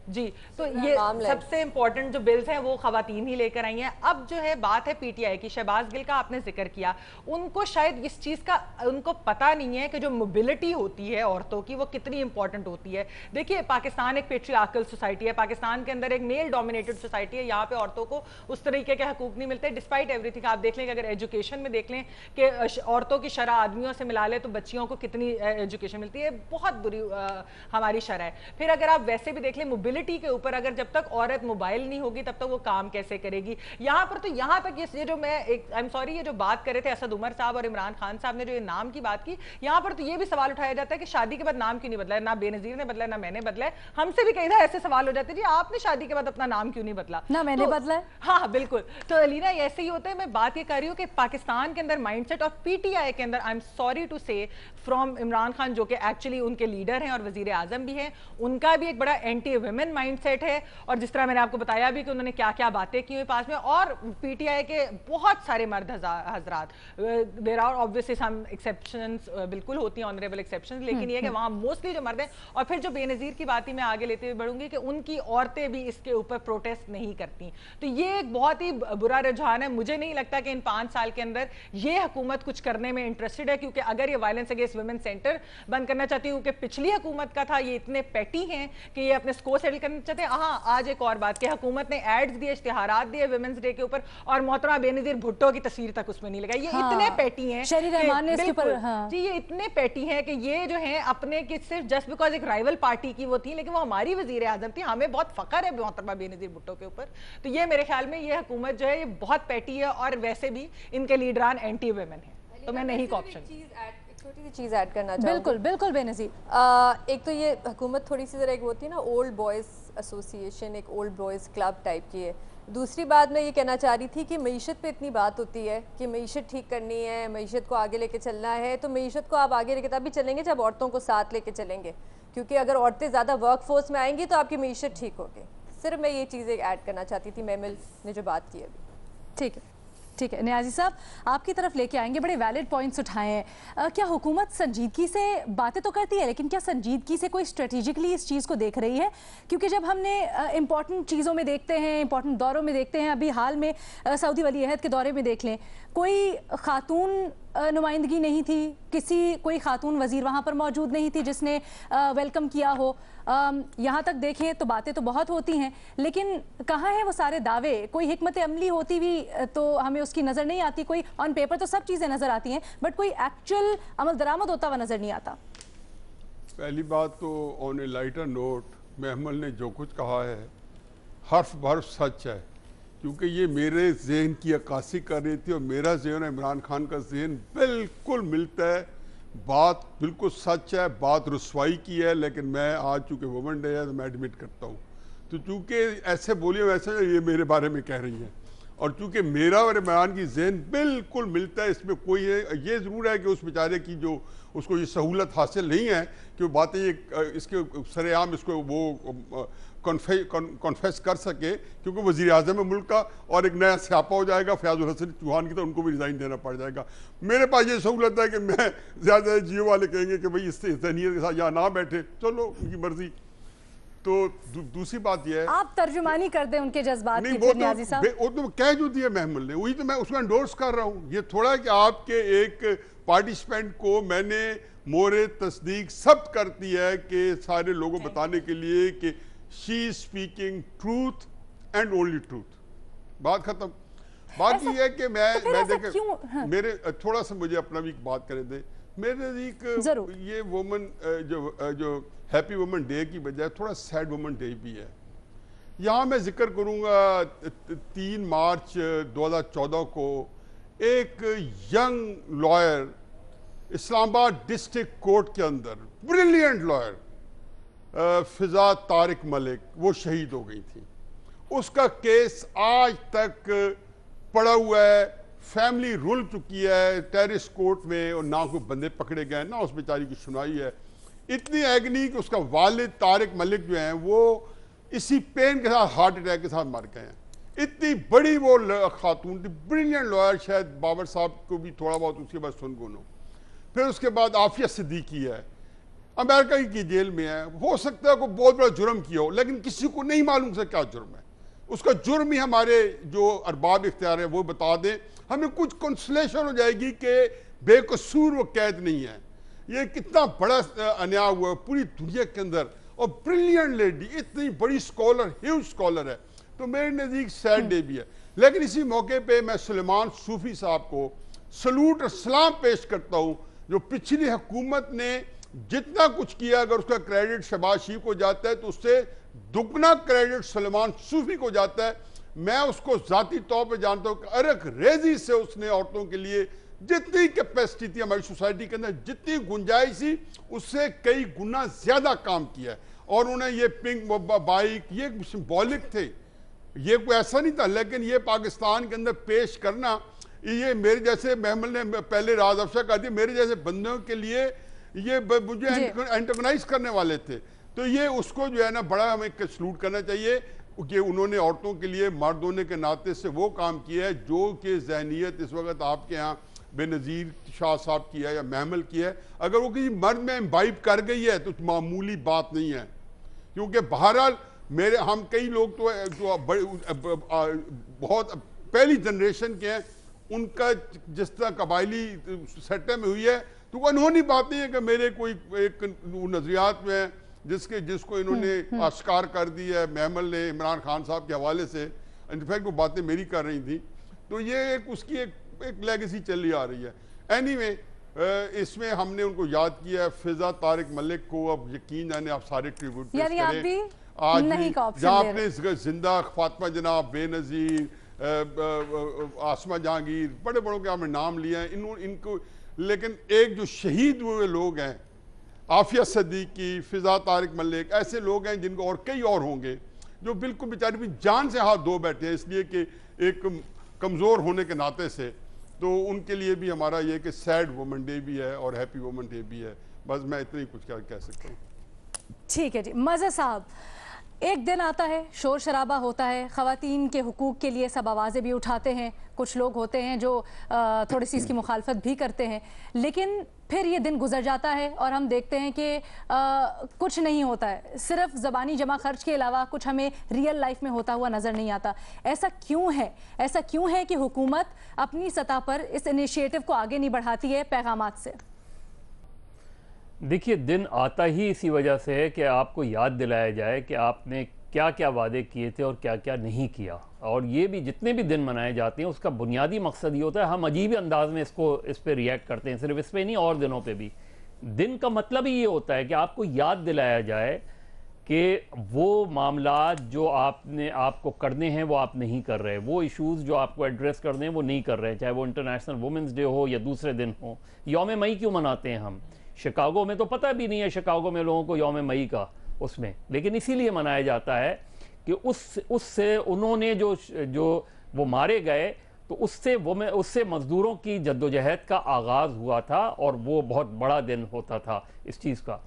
जी, तो ये सबसे इंपॉर्टेंट जो बिल्स हैं वो खवातीन ही लेकर आई हैं। अब जो है बात है पीटीआई की, शहबाज गिल का आपने जिक्र किया, उनको शायद इस चीज का उनको पता नहीं है कि जो मोबिलिटी होती है औरतों की वो कितनी इंपॉर्टेंट होती है। देखिए पाकिस्तान एक पेट्रियार्कल सोसाइटी है, पाकिस्तान के अंदर एक मेल डोमिनेटेड सोसाइटी है, यहाँ पे औरतों को उस तरीके के हकूक नहीं मिलते डिस्पाइट एवरीथिंग। आप देख लें अगर एजुकेशन में देख लें कि औरतों की शरह आदमियों से मिला ले तो बच्चियों को कितनी एजुकेशन मिलती है, बहुत बुरी हमारी शरह है। फिर अगर आप वैसे भी देख लें मोबिलिटी के ऊपर, अगर जब तक औरत मोबाइल नहीं होगी तब तक वो काम कैसे करेगी। यहाँ पर तो यहाँ तक ये जो मैं आई एम सॉरी ये जो बात कर रहे थे असद उमर साहब और इमरान खान साहब ने जो ये नाम की बात की, यहाँ पर तो ये भी सवाल उठाया जाता है कि शादी के बाद नाम क्यों नहीं बदला है, ना बेनजीर ने बदला है ना मैंने बदला है। हमसे भी कई बार ऐसे सवाल हो जाते हैं जी आपने शादी के बाद अपना नाम क्यों नहीं बदला, ना मैंने बदला है। हाँ बिल्कुल, तो अलीना ऐसे ही होता है। मैं बात ये कर रही हूँ कि पाकिस्तान के अंदर माइंडसेट और पीटीआई के अंदर, आई एम सॉरी टू से फ्रॉम इमरान खान जो कि एक्चुअली उनके लीडर हैं और वजीर आजम भी हैं, उनका भी एक बड़ा एंटी वुमेन माइंडसेट है। और जिस तरह मैंने आपको बताया भी कि उन्होंने क्या क्या बातें की हुई पास में, और पीटीआई के बहुत सारे मर्द हजरात, there are obviously some exceptions, बिल्कुल होती हैं ऑनरेबल एक्सेप्शंस, लेकिन ये कि वहाँ मोस्टली जो मर्द हैं। और फिर जो बेनजीर की बात ही मैं आगे लेते हुए बढ़ूंगी कि उनकी औरतें भी इसके ऊपर प्रोटेस्ट नहीं करती। तो ये एक बहुत ही बुरा रुझान है। मुझे नहीं लगता कि इन 5 साल के अंदर ये हुकूमत कुछ करने में इंटरेस्टेड है, क्योंकि अगर ये वायलेंस अगेंस्ट वुमेन सेंटर बंद करना चाहती हूँ कि पिछली हुकूमत का था, ये इतने पैटी हैं कि ये अपने स्कोर सेटल करना चाहते हैं। हाँ, आज एक और बात कि हुकूमत ने एड्स दिए, इश्तिहारात दिए वुमेन्स डे के ऊपर, और मोहतरमा बेनजीर भुट्टो की तस्वीर तक उसमें नहीं लगाई। ये इतने पैटी हैं जी, ये इतने पैटी हैं कि ये जो है अपने कि सिर्फ जस्ट बिकॉज एक राइवल पार्टी की वो थी, लेकिन वो हमारी वजीर आजम थी, हमें बहुत फख्र है मोहतरमा बेनजीर भुट्टो के ऊपर। तो ये मेरे ख्याल में ये हुकूमत जो है ये बहुत पैटी है, और वैसे भी इनके लीडरान एंटी वुमेन है। तो मैं नहीं का ऑप्शन छोटी सी चीज़ ऐड करना चाहूँगी। बिल्कुल बिल्कुल बेनजीर, एक तो ये हुकूमत थोड़ी सी जरा एक होती है ना ओल्ड बॉयज़ एसोसिएशन, एक ओल्ड बॉयज़ क्लब टाइप की है। दूसरी बात मैं ये कहना चाह रही थी कि मईशत पे इतनी बात होती है कि मईशत ठीक करनी है, मईशत को आगे लेके चलना है, तो मईशत को आप आगे लेके तभी चलेंगे जब औरतों को साथ लेके चलेंगे, क्योंकि अगर औरतें ज़्यादा वर्क फोर्स में आएंगी तो आपकी मईशत ठीक होगी। सिर्फ मैं ये चीज़ें ऐड करना चाहती थी, महमिल ने जो बात की अभी। ठीक है, ठीक है। नियाज़ी साहब आपकी तरफ लेके आएंगे, बड़े वैलिड पॉइंट्स उठाए हैं। क्या हुकूमत संजीदगी से बातें तो करती है, लेकिन क्या संजीदगी से कोई स्ट्रेटेजिकली इस चीज़ को देख रही है? क्योंकि जब हमने इंपॉर्टेंट चीज़ों में देखते हैं, इंपॉर्टेंट दौरों में देखते हैं, अभी हाल में सऊदी वली अहद के दौरे में देख लें, कोई खातून नुमाइंदगी नहीं थी, कोई खातून वज़ीर वहाँ पर मौजूद नहीं थी जिसने वेलकम किया हो। यहाँ तक देखें तो बातें तो बहुत होती हैं, लेकिन कहाँ है वो सारे दावे? कोई हिकमत अमली होती भी तो हमें उसकी नज़र नहीं आती। कोई ऑन पेपर तो सब चीज़ें नज़र आती हैं, बट कोई एक्चुअल अमल दरामद होता हुआ नज़र नहीं आता। पहली बात तो ऑन ए लाइटर नोट, महमल ने जो कुछ कहा है हर्फ बर्फ सच है, क्योंकि ये मेरे जहन की अक्कासी कर रही थी और मेरा जहन इमरान खान का जहन बिल्कुल मिलता है। बात बिल्कुल सच है, बात रुसवाई की है, लेकिन मैं आज चूँकि वुमेन डे है तो मैं एडमिट करता हूँ। तो चूँकि ऐसे बोलिए वैसे ये मेरे बारे में कह रही हैं, और चूँकि मेरा और इमरान की जहन बिल्कुल मिलता है, इसमें कोई ये ज़रूर है कि उस बेचारे की जो उसको ये सहूलत हासिल नहीं है कि वो बातें इसके सरेआम इसको वो कॉन्फेस कर सके, क्योंकि वज़ीर आज़म है मुल्क का और एक नया स्यापा हो जाएगा फयाजुल हसन चौहान की, तो उनको भी रिज़ाइन देना पड़ जाएगा। मेरे पास ये सहूलत है कि मैं ज़्यादा जियो वाले कहेंगे कि भाई इस जहनीत के साथ यहाँ ना बैठे, चलो उनकी मर्जी। तो दूसरी बात यह है, आप तर्जुमानी कर दें उनके जज्बात की। वो तो कह जो दिया महमूल ने, वही तो मैं उसको एंडोर्स कर रहा हूँ। ये थोड़ा कि आपके एक पार्टिसिपेंट को मैंने मोरे तस्दीक सब करती है कि सारे लोगों बताने के लिए कि she is speaking truth and only truth. बात खत्म। बात ये है कि मैं देखे मेरे थोड़ा सा मुझे अपना भी बात करें दे। मेरे नज़दीक ये वुमन जो हैप्पी वुमन डे की बजाय थोड़ा सैड वुमन डे भी है। यहाँ मैं जिक्र करूँगा 3 मार्च 2014 को एक young lawyer Islamabad district court के अंदर, ब्रिलियंट लॉयर फिजा तारिक मलिक, वो शहीद हो गई थी। उसका केस आज तक पड़ा हुआ है, फैमिली रुल चुकी है टेरिस कोर्ट में और ना कोई बंदे पकड़े गए, ना उस बेचारी की सुनाई है। इतनी एगनी कि उसका वालिद तारिक मलिक जो हैं वो इसी पेन के साथ हार्ट अटैक के साथ मर गए हैं। इतनी बड़ी वो खातून थी, ब्रिलियंट लॉयर, शायद बाबर साहब को भी थोड़ा बहुत उसके बाद सुन गुनो। फिर उसके बाद आफिया सिद्दीकी है, अमेरिका की जेल में है। हो सकता है कोई बहुत बड़ा जुर्म किया हो, लेकिन किसी को नहीं मालूम से क्या जुर्म है। उसका जुर्म ही हमारे जो अरबाब इख्तियार है वो बता दें, हमें कुछ कंसोलेशन हो जाएगी कि बेकसूर वो कैद नहीं है। ये कितना बड़ा अन्याय हुआ है पूरी दुनिया के अंदर। और ब्रिलियंट लेडी, इतनी बड़ी स्कॉलर, ह्यूज स्कॉलर है। तो मेरे नज़दीक सैड डे भी है। लेकिन इसी मौके पे मैं सुलेमान सूफी साहब को सलूट और सलाम पेश करता हूँ, जो पिछली हुकूमत ने जितना कुछ किया, अगर उसका क्रेडिट शहबाज शरीफ को जाता है तो उससे दुगना क्रेडिट सुलेमान सूफी को जाता है। मैं उसको जाती तौर पे जानता हूँ कि अरक रेजी से उसने औरतों के लिए जितनी कैपेसिटी थी हमारी सोसाइटी के अंदर, जितनी गुंजाइश थी, उससे कई गुना ज्यादा काम किया है। और उन्हें ये पिंक बाइक ये सिंबॉलिक थे, ये कोई ऐसा नहीं था, लेकिन ये पाकिस्तान के अंदर पेश करना, ये मेरे जैसे महमल ने पहले राज अफशा कर दिया, मेरे जैसे बंदों के लिए ये मुझे एंटेगोनाइज करने वाले थे। तो ये उसको जो है ना बड़ा हमें सलूट करना चाहिए कि उन्होंने औरतों के लिए मर्द होने के नाते से वो काम किया है जो कि जहनीत इस वक्त आपके यहाँ बेनज़ीर शाह साहब की है या महमल की है। अगर वो किसी मर्द में इम्बाइब कर गई है तो मामूली बात नहीं है, क्योंकि बहरहाल हम कई लोग तो जो बहुत पहली जनरेशन के हैं, उनका जिस तरह कबायली सेटअप में हुई है, तो वो अनहोनी बात नहीं है कि मेरे कोई एक नजरियात में है जिसको इन्होंने आश्कार कर दी है महमल ने इमरान खान साहब के हवाले से। इनफैक्ट वो बातें मेरी कर रही थी। तो ये उसकी एक लेगेसी चली आ रही है। एनीवे इसमें हमने उनको याद किया है, फिजा तारिक मलिक को अब यकीन जाने आप सारे ट्रिब्यूट करें। आज जहाँ आपने जिंदा फातिमा जनाब, बेनज़ीर, आसमा जहांगीर, बड़े बड़ों के आपने नाम लिए हैं इनको, लेकिन एक जो शहीद हुए लोग हैं, आफिया सिद्दीकी, फिजा तारिक मलिक, ऐसे लोग हैं जिनको और कई और होंगे जो बिल्कुल बेचारी भी जान से हाथ धो बैठे हैं, इसलिए कि एक कमज़ोर होने के नाते से। तो उनके लिए भी हमारा ये कि सैड वुमेन डे भी है और हैप्पी वुमेन डे भी है। बस मैं इतना ही कुछ कह सकता हूँ। ठीक है जी। मज़हर साहब, एक दिन आता है, शोर शराबा होता है, ख़वातीन के हुकूक के लिए सब आवाज़ें भी उठाते हैं, कुछ लोग होते हैं जो थोड़ी सी इसकी मुखालफत भी करते हैं, लेकिन फिर ये दिन गुजर जाता है और हम देखते हैं कि कुछ नहीं होता है, सिर्फ ज़बानी जमा खर्च के अलावा कुछ हमें रियल लाइफ में होता हुआ नज़र नहीं आता। ऐसा क्यों है? ऐसा क्यों है कि हुकूमत अपनी सतह पर इस इनिशिएटिव को आगे नहीं बढ़ाती है पैगामात से? देखिए, दिन आता ही इसी वजह से है कि आपको याद दिलाया जाए कि आपने क्या क्या वादे किए थे और क्या क्या नहीं किया। और ये भी जितने भी दिन मनाए जाते हैं उसका बुनियादी मकसद ये होता है, हम अजीब अंदाज में इस पर रिएक्ट करते हैं, सिर्फ इस पर नहीं और दिनों पे भी। दिन का मतलब ही ये होता है कि आपको याद दिलाया जाए कि वो मामलात जो आपको करने हैं वो आप नहीं कर रहे, वो इश्यूज़ जो आपको एड्रेस करने हैं वो नहीं कर रहे, चाहे वो इंटरनेशनल वुमेंस डे हो या दूसरे दिन हो। यौम मई क्यों मनाते हैं हम? शिकागो में तो पता भी नहीं है शिकागो में लोगों को यौम मई का उसमें, लेकिन इसीलिए मनाया जाता है कि उससे उन्होंने जो वो मारे गए तो उससे मज़दूरों की जद्दोजहद का आगाज़ हुआ था और वो बहुत बड़ा दिन होता था इस चीज़ का।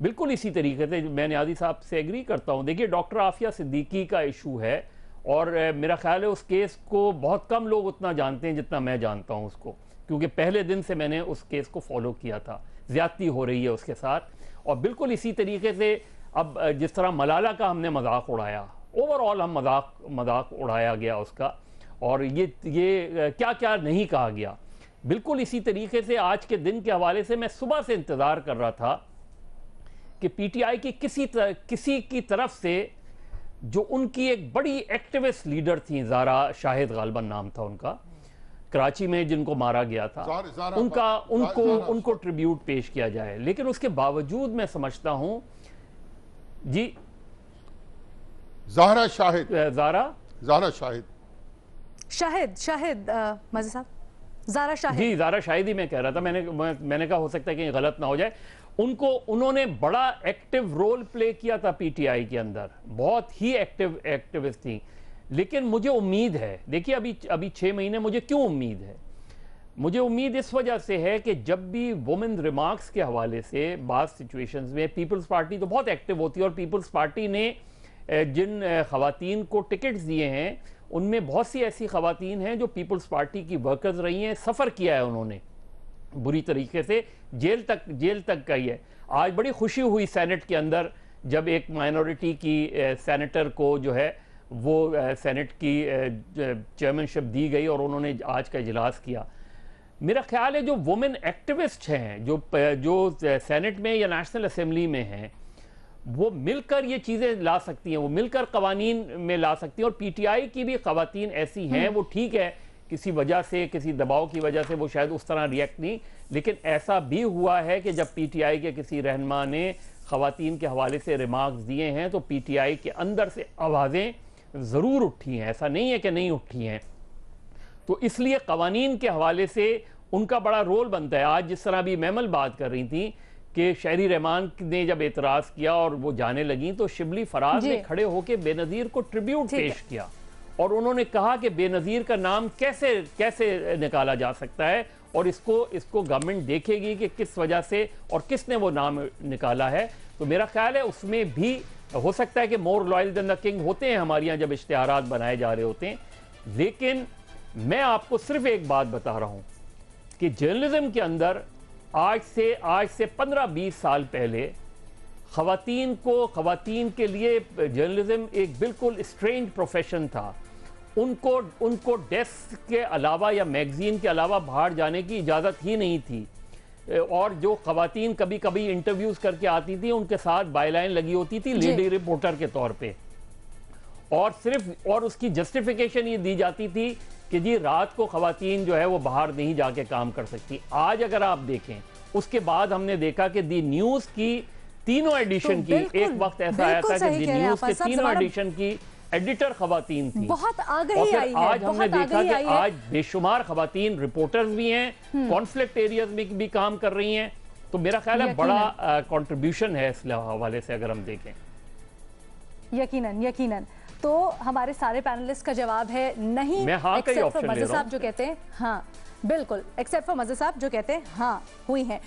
बिल्कुल इसी तरीके से मैं नियाज़ी साहब से एग्री करता हूँ। देखिए, डॉक्टर आफिया सिद्दीकी का इशू है और मेरा ख्याल है उस केस को बहुत कम लोग उतना जानते हैं जितना मैं जानता हूँ उसको, क्योंकि पहले दिन से मैंने उस केस को फॉलो किया था। ज़्यादती हो रही है उसके साथ और बिल्कुल इसी तरीके से अब जिस तरह मलाला का हमने मजाक उड़ाया, ओवरऑल हम मजाक उड़ाया गया उसका, और ये क्या क्या नहीं कहा गया। बिल्कुल इसी तरीके से आज के दिन के हवाले से मैं सुबह से इंतज़ार कर रहा था कि पीटीआई की किसी की तरफ से जो उनकी एक बड़ी एक्टिविस्ट लीडर थी, ज़ारा शाहिद गालिबन नाम था उनका, कराची में जिनको मारा गया था, उनको ट्रिब्यूट पेश किया जाए। लेकिन उसके बावजूद मैं समझता हूं जी, ज़ारा शाहिद मज़हर साहब, ज़ारा शाहिद जी, ज़ारा शाहिद ही मैं कह रहा था। मैंने कहा हो सकता है कि गलत ना हो जाए। उन्होंने बड़ा एक्टिव रोल प्ले किया था पीटीआई के अंदर, बहुत ही एक्टिविस्ट थी। लेकिन मुझे उम्मीद है, देखिए अभी 6 महीने, मुझे क्यों उम्मीद है? मुझे उम्मीद इस वजह से है कि जब भी वुमेन रिमार्क्स के हवाले से बात सिचुएशंस में पीपल्स पार्टी तो बहुत एक्टिव होती है और पीपल्स पार्टी ने जिन खवातीन को टिकट्स दिए हैं उनमें बहुत सी ऐसी खवातीन हैं जो पीपल्स पार्टी की वर्कर्स रही हैं, सफ़र किया है उन्होंने बुरी तरीके से, जेल तक गई है। आज बड़ी खुशी हुई सेनेट के अंदर जब एक माइनॉरिटी की सेनेटर को जो है वो सेनेट की चेयरमैनशिप दी गई और उन्होंने आज का इजलास किया। मेरा ख्याल है जो वुमेन एक्टिविस्ट हैं जो सेनेट में या नेशनल असेंबली में हैं, वो मिलकर ये चीज़ें ला सकती हैं, वो मिलकर कवानीन में ला सकती हैं। और पीटीआई की भी खवातीन ऐसी हैं, वो ठीक है किसी वजह से, किसी दबाव की वजह से वो शायद उस तरह रिएक्ट नहीं, लेकिन ऐसा भी हुआ है कि जब पीटीआई के किसी रहनुमा ने खवातीन के हवाले से रिमार्क्स दिए हैं तो पीटीआई के अंदर से आवाज़ें ज़रूर उठी हैं, ऐसा नहीं है कि नहीं उठी हैं। तो इसलिए कवानीन के हवाले से उनका बड़ा रोल बनता है। आज जिस तरह भी मैमल बात कर रही थी कि शहरी रहमान ने जब एतराज़ किया और वो जाने लगी तो शिबली फराज ने खड़े होकर बेनज़ीर को ट्रिब्यूट पेश किया और उन्होंने कहा कि बेनज़ीर का नाम कैसे निकाला जा सकता है और इसको गवर्नमेंट देखेगी कि किस वजह से और किसने वो नाम निकाला है। तो मेरा ख्याल है उसमें भी हो सकता है कि more loyal than the king होते हैं हमारे यहाँ जब इश्तिहारात बनाए जा रहे होते हैं। लेकिन मैं आपको सिर्फ एक बात बता रहा हूँ कि जर्नलिज्म के अंदर आज से 15-20 साल पहले खवातीन के लिए जर्नलिज्म एक बिल्कुल स्ट्रेंज प्रोफेशन था। उनको डेस्क के अलावा या मैगजीन के अलावा बाहर जाने की इजाज़त ही नहीं थी और जो खवातीन कभी कभी इंटरव्यूज़ करके आती थी उनके साथ बायलाइन लगी होती थी लेडी रिपोर्टर के तौर पे और उसकी जस्टिफिकेशन ये दी जाती थी कि जी रात को खवातीन जो है वो बाहर नहीं जाके काम कर सकती। आज अगर आप देखें उसके बाद हमने देखा कि दी न्यूज़ की तीनों एडिशन की एक वक्त ऐसा आया था कि दी न्यूज़ के तीनों एडिशन की एडिटर खवातीन थी। बहुत आगे आई है। आज हमने देखा कि आज बेशुमार खवातीन रिपोर्टर्स भी हैं, कॉन्फ्लिक्ट एरियाज में भी काम कर रही हैं। तो मेरा ख्याल है बड़ा कंट्रीब्यूशन है इस हवाले से अगर हम देखें। यकीनन तो हमारे सारे पैनलिस्ट का जवाब है नहीं, मैं हाँ का ही एक्सेप्ट फॉर ऑप्शन ले मज़े रहा हूं। साहब जो कहते हैं हाँ, बिल्कुल, एक्सेप्ट फॉर मज़े साहब जो कहते हैं हाँ हुई हैं।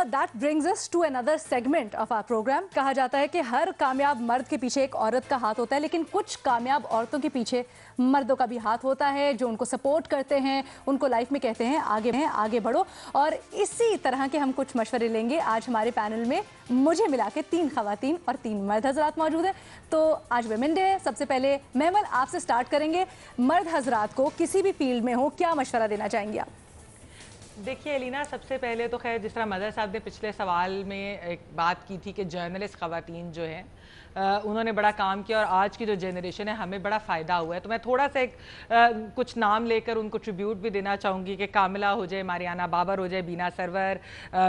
That brings us to another segment of our programme. कहा जाता है कि हर कामयाब मर्द के पीछे एक औरत का हाथ होता है, लेकिन कुछ कामयाब औरतों के पीछे मर्दों का भी हाथ होता है, जो उनको सपोर्ट करते हैं, उनको लाइफ में कहते हैं आगे बढ़ो। और इसी तरह के हम कुछ मशवरे लेंगे आज हमारे पैनल में। मुझे मिला के 3 खवातीन और 3 मर्द हजरात मौजूद हैं। तो आज वुमेन डे है। सबसे पहले मेमन आपसे स्टार्ट करेंगे। मर्द हजरात को किसी भी फील्ड में हो, क्या मशवरा देना चाहेंगे आप? देखिए एलिना, सबसे पहले तो खैर जिस तरह मदर साहब ने पिछले सवाल में एक बात की थी कि जर्नलिस्ट ख़वातीन जो हैं उन्होंने बड़ा काम किया और आज की जो जनरेशन है हमें बड़ा फ़ायदा हुआ है। तो मैं थोड़ा सा कुछ नाम लेकर उनको ट्रिब्यूट भी देना चाहूँगी कि कामिला हो जाए, मारियाना बाबर हो जाए, बीना सरवर,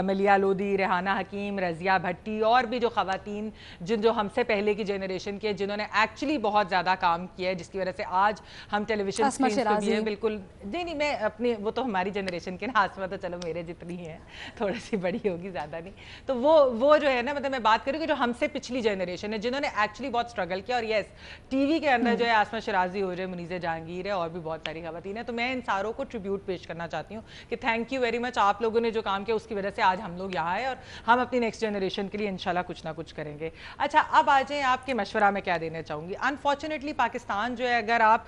मलिया लोधी, रेहाना हकीम, रज़िया भट्टी और भी जो ख़वातीन जो हमसे पहले की जनरेशन के जिन्होंने एक्चुअली बहुत ज़्यादा काम किया है, जिसकी वजह से आज हम टेलीविजन स्क्रीन पर भी हैं। बिल्कुल नहीं, मैं अपनी वो तो हमारी जनरेशन के ना, आसमा तो चलो मेरे जितनी ही है, थोड़ी सी बड़ी होगी, ज़्यादा नहीं। तो वो जो है ना, मतलब मैं बात करूँ कि जो हमसे पिछली जनरेशन है जिन्होंने एक्चुअली बहुत स्ट्रगल किया। और यस, टीवी के अंदर जो है आसमा शराजी हो जाए, मुनीज़ा जहांगीर है और भी बहुत सारी खवातीन है। तो मैं इन सारों को ट्रिब्यूट पेश करना चाहती हूँ कि थैंक यू वेरी मच। आप लोगों ने जो काम किया उसकी वजह से आज हम लोग यहाँ आए और हम अपनी नेक्स्ट जनरेशन के लिए इंशाल्लाह कुछ ना कुछ करेंगे। अच्छा, अब आ जाए आपके मशवरा में क्या देना चाहूँगी। अनफॉर्चुनेटली पाकिस्तान जो है, अगर आप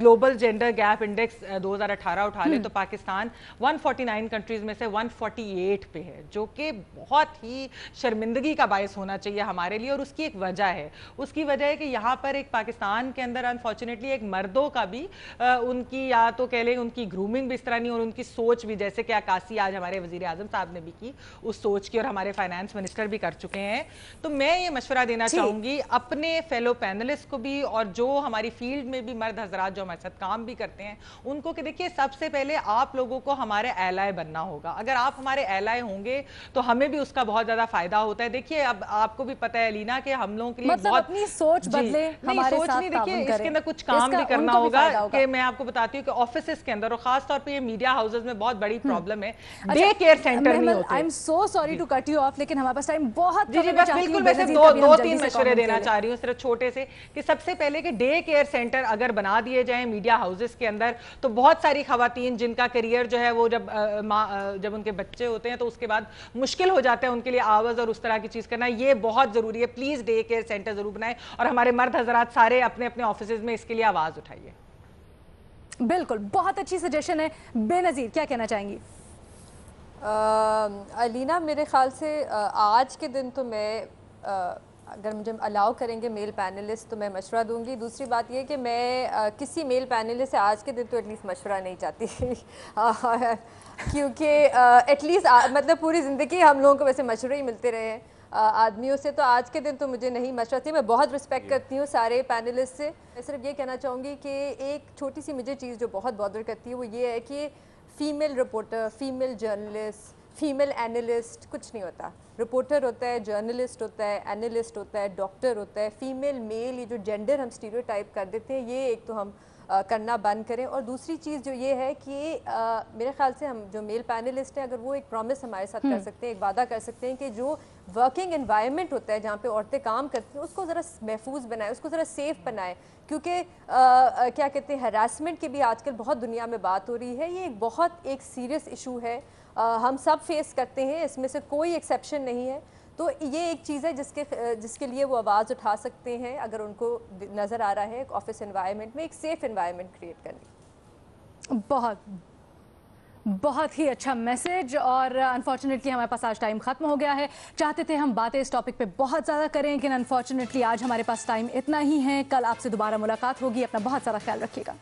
ग्लोबल जेंडर गैप इंडेक्स 2018 उठा ले तो पाकिस्तान 149 कंट्रीज में से 148 पे है, जो कि बहुत ही शर्मिंदगी का बायस होना चाहिए हमारे लिए। और उसकी एक वजह है, उसकी वजह है कि यहाँ पर एक पाकिस्तान के अंदर अनफॉर्चुनेटली एक मर्दों का भी उनकी, या तो कह लें उनकी ग्रूमिंग भी इस तरह नहीं और उनकी सोच भी, जैसे कि अक्कासी आज हमारे वजीर आजम साहब ने भी की उस सोच की और हमारे फाइनेंस मिनिस्टर भी कर चुके हैं। तो मैं ये मशवरा देना चाहूँगी अपने फेलो पैनलिस्ट को भी और जो हमारी फील्ड में भी मर्द हजरात जो हमारे साथ काम भी करते हैं उनको, कि देखिए सबसे पहले आप लोगों को हमारे एलाय बनना होगा। अगर आप हमारे एलाय होंगे तो हमें भी उसका बहुत ज़्यादा फायदा होता है। देखिए अब आपको भी पता है एलिना कि हम लोगों के लिए मतलब बहुत अपनी सोच बदले, हमारे सोच साथ नहीं, देखिए ताउन इसके अंदर करें। कुछ काम भी करना उनको भी होगा फायदा होगा। कि मैं आपको बताती हूँ कि ऑफिसेस के अंदर और खास तौर पे ये मीडिया हाउसेस में बहुत बड़ी प्रॉब्लम है, डे केयर सेंटर नहीं होते। I am so sorry to cut you off, लेकिन हमारे पास टाइम बहुत जी, बस बिल्कुल मैं सिर्फ दो तीन मशवरे देना चाह रही हूँ, सिर्फ छोटे से, कि सबसे पहले कि डे केयर सेंटर अगर बना दिए जाएं मीडिया हाउसेस के अंदर तो बहुत सारी खवातीन जिनका करियर जो है वो जब उनके बच्चे होते हैं तो उसके बाद मुश्किल हो जाता है उनके लिए आवाज़ और उस तरह की चीज़ करना। ये बहुत ज़रूरी है। प्लीज़ डे केयर सेंटर ज़रूर बनाएं और हमारे मर्द हजरात सारे अपने अपने ऑफिसेज में इसके लिए आवाज़ उठाइए। बिल्कुल, बहुत अच्छी सजेशन है। बेनज़ीर क्या कहना चाहेंगी? अलीना, मेरे ख्याल से आज के दिन तो मैं अगर मुझे अलाउ करेंगे मेल पैनलिस्ट तो मैं मशवरा दूंगी। दूसरी बात ये कि मैं किसी मेल पैनलिस्ट से आज के दिन तो एटलीस्ट मशवरा नहीं चाहती क्योंकि एटलीस्ट मतलब पूरी ज़िंदगी हम लोगों को वैसे मशवरे ही मिलते रहे हैं आदमियों से, तो आज के दिन तो मुझे नहीं मशवरा चाहिए। मैं बहुत रिस्पेक्ट करती हूँ सारे पैनलिस्ट से। मैं सिर्फ ये कहना चाहूँगी कि एक छोटी सी मुझे चीज़ जो बहुत बॉदर करती है वो ये है कि female reporter, female journalist, female analyst कुछ नहीं होता। रिपोर्टर होता है, जर्नलिस्ट होता है, एनालिस्ट होता है, डॉक्टर होता है। फीमेल मेल ये जो जेंडर हम स्टीरियोटाइप कर देते हैं, ये एक तो हम करना बंद करें। और दूसरी चीज़ जो ये है कि मेरे ख्याल से हम जो मेल पैनलिस्ट हैं, अगर वो एक प्रॉमिस हमारे साथ कर सकते हैं, एक वादा कर सकते हैं कि जो वर्किंग एनवायरनमेंट होता है जहाँ पे औरतें काम करती हैं उसको ज़रा महफूज बनाए, उसको ज़रा सेफ़ बनाए। क्योंकि क्या कहते हैं, हरासमेंट की भी आजकल बहुत दुनिया में बात हो रही है। ये एक बहुत एक सीरियस इशू है, हम सब फेस करते हैं, इसमें से कोई एक्सेप्शन नहीं है। तो ये एक चीज़ है जिसके लिए वो आवाज़ उठा सकते हैं अगर उनको नज़र आ रहा है ऑफिस एनवायरनमेंट में एक सेफ़ एनवायरनमेंट क्रिएट करनी। बहुत ही अच्छा मैसेज। और अनफॉर्चुनेटली हमारे पास आज टाइम ख़त्म हो गया है। चाहते थे हम बातें इस टॉपिक पे बहुत ज़्यादा करें, लेकिन अनफॉर्चुनेटली आज हमारे पास टाइम इतना ही है। कल आपसे दोबारा मुलाकात होगी। अपना बहुत सारा ख्याल रखिएगा।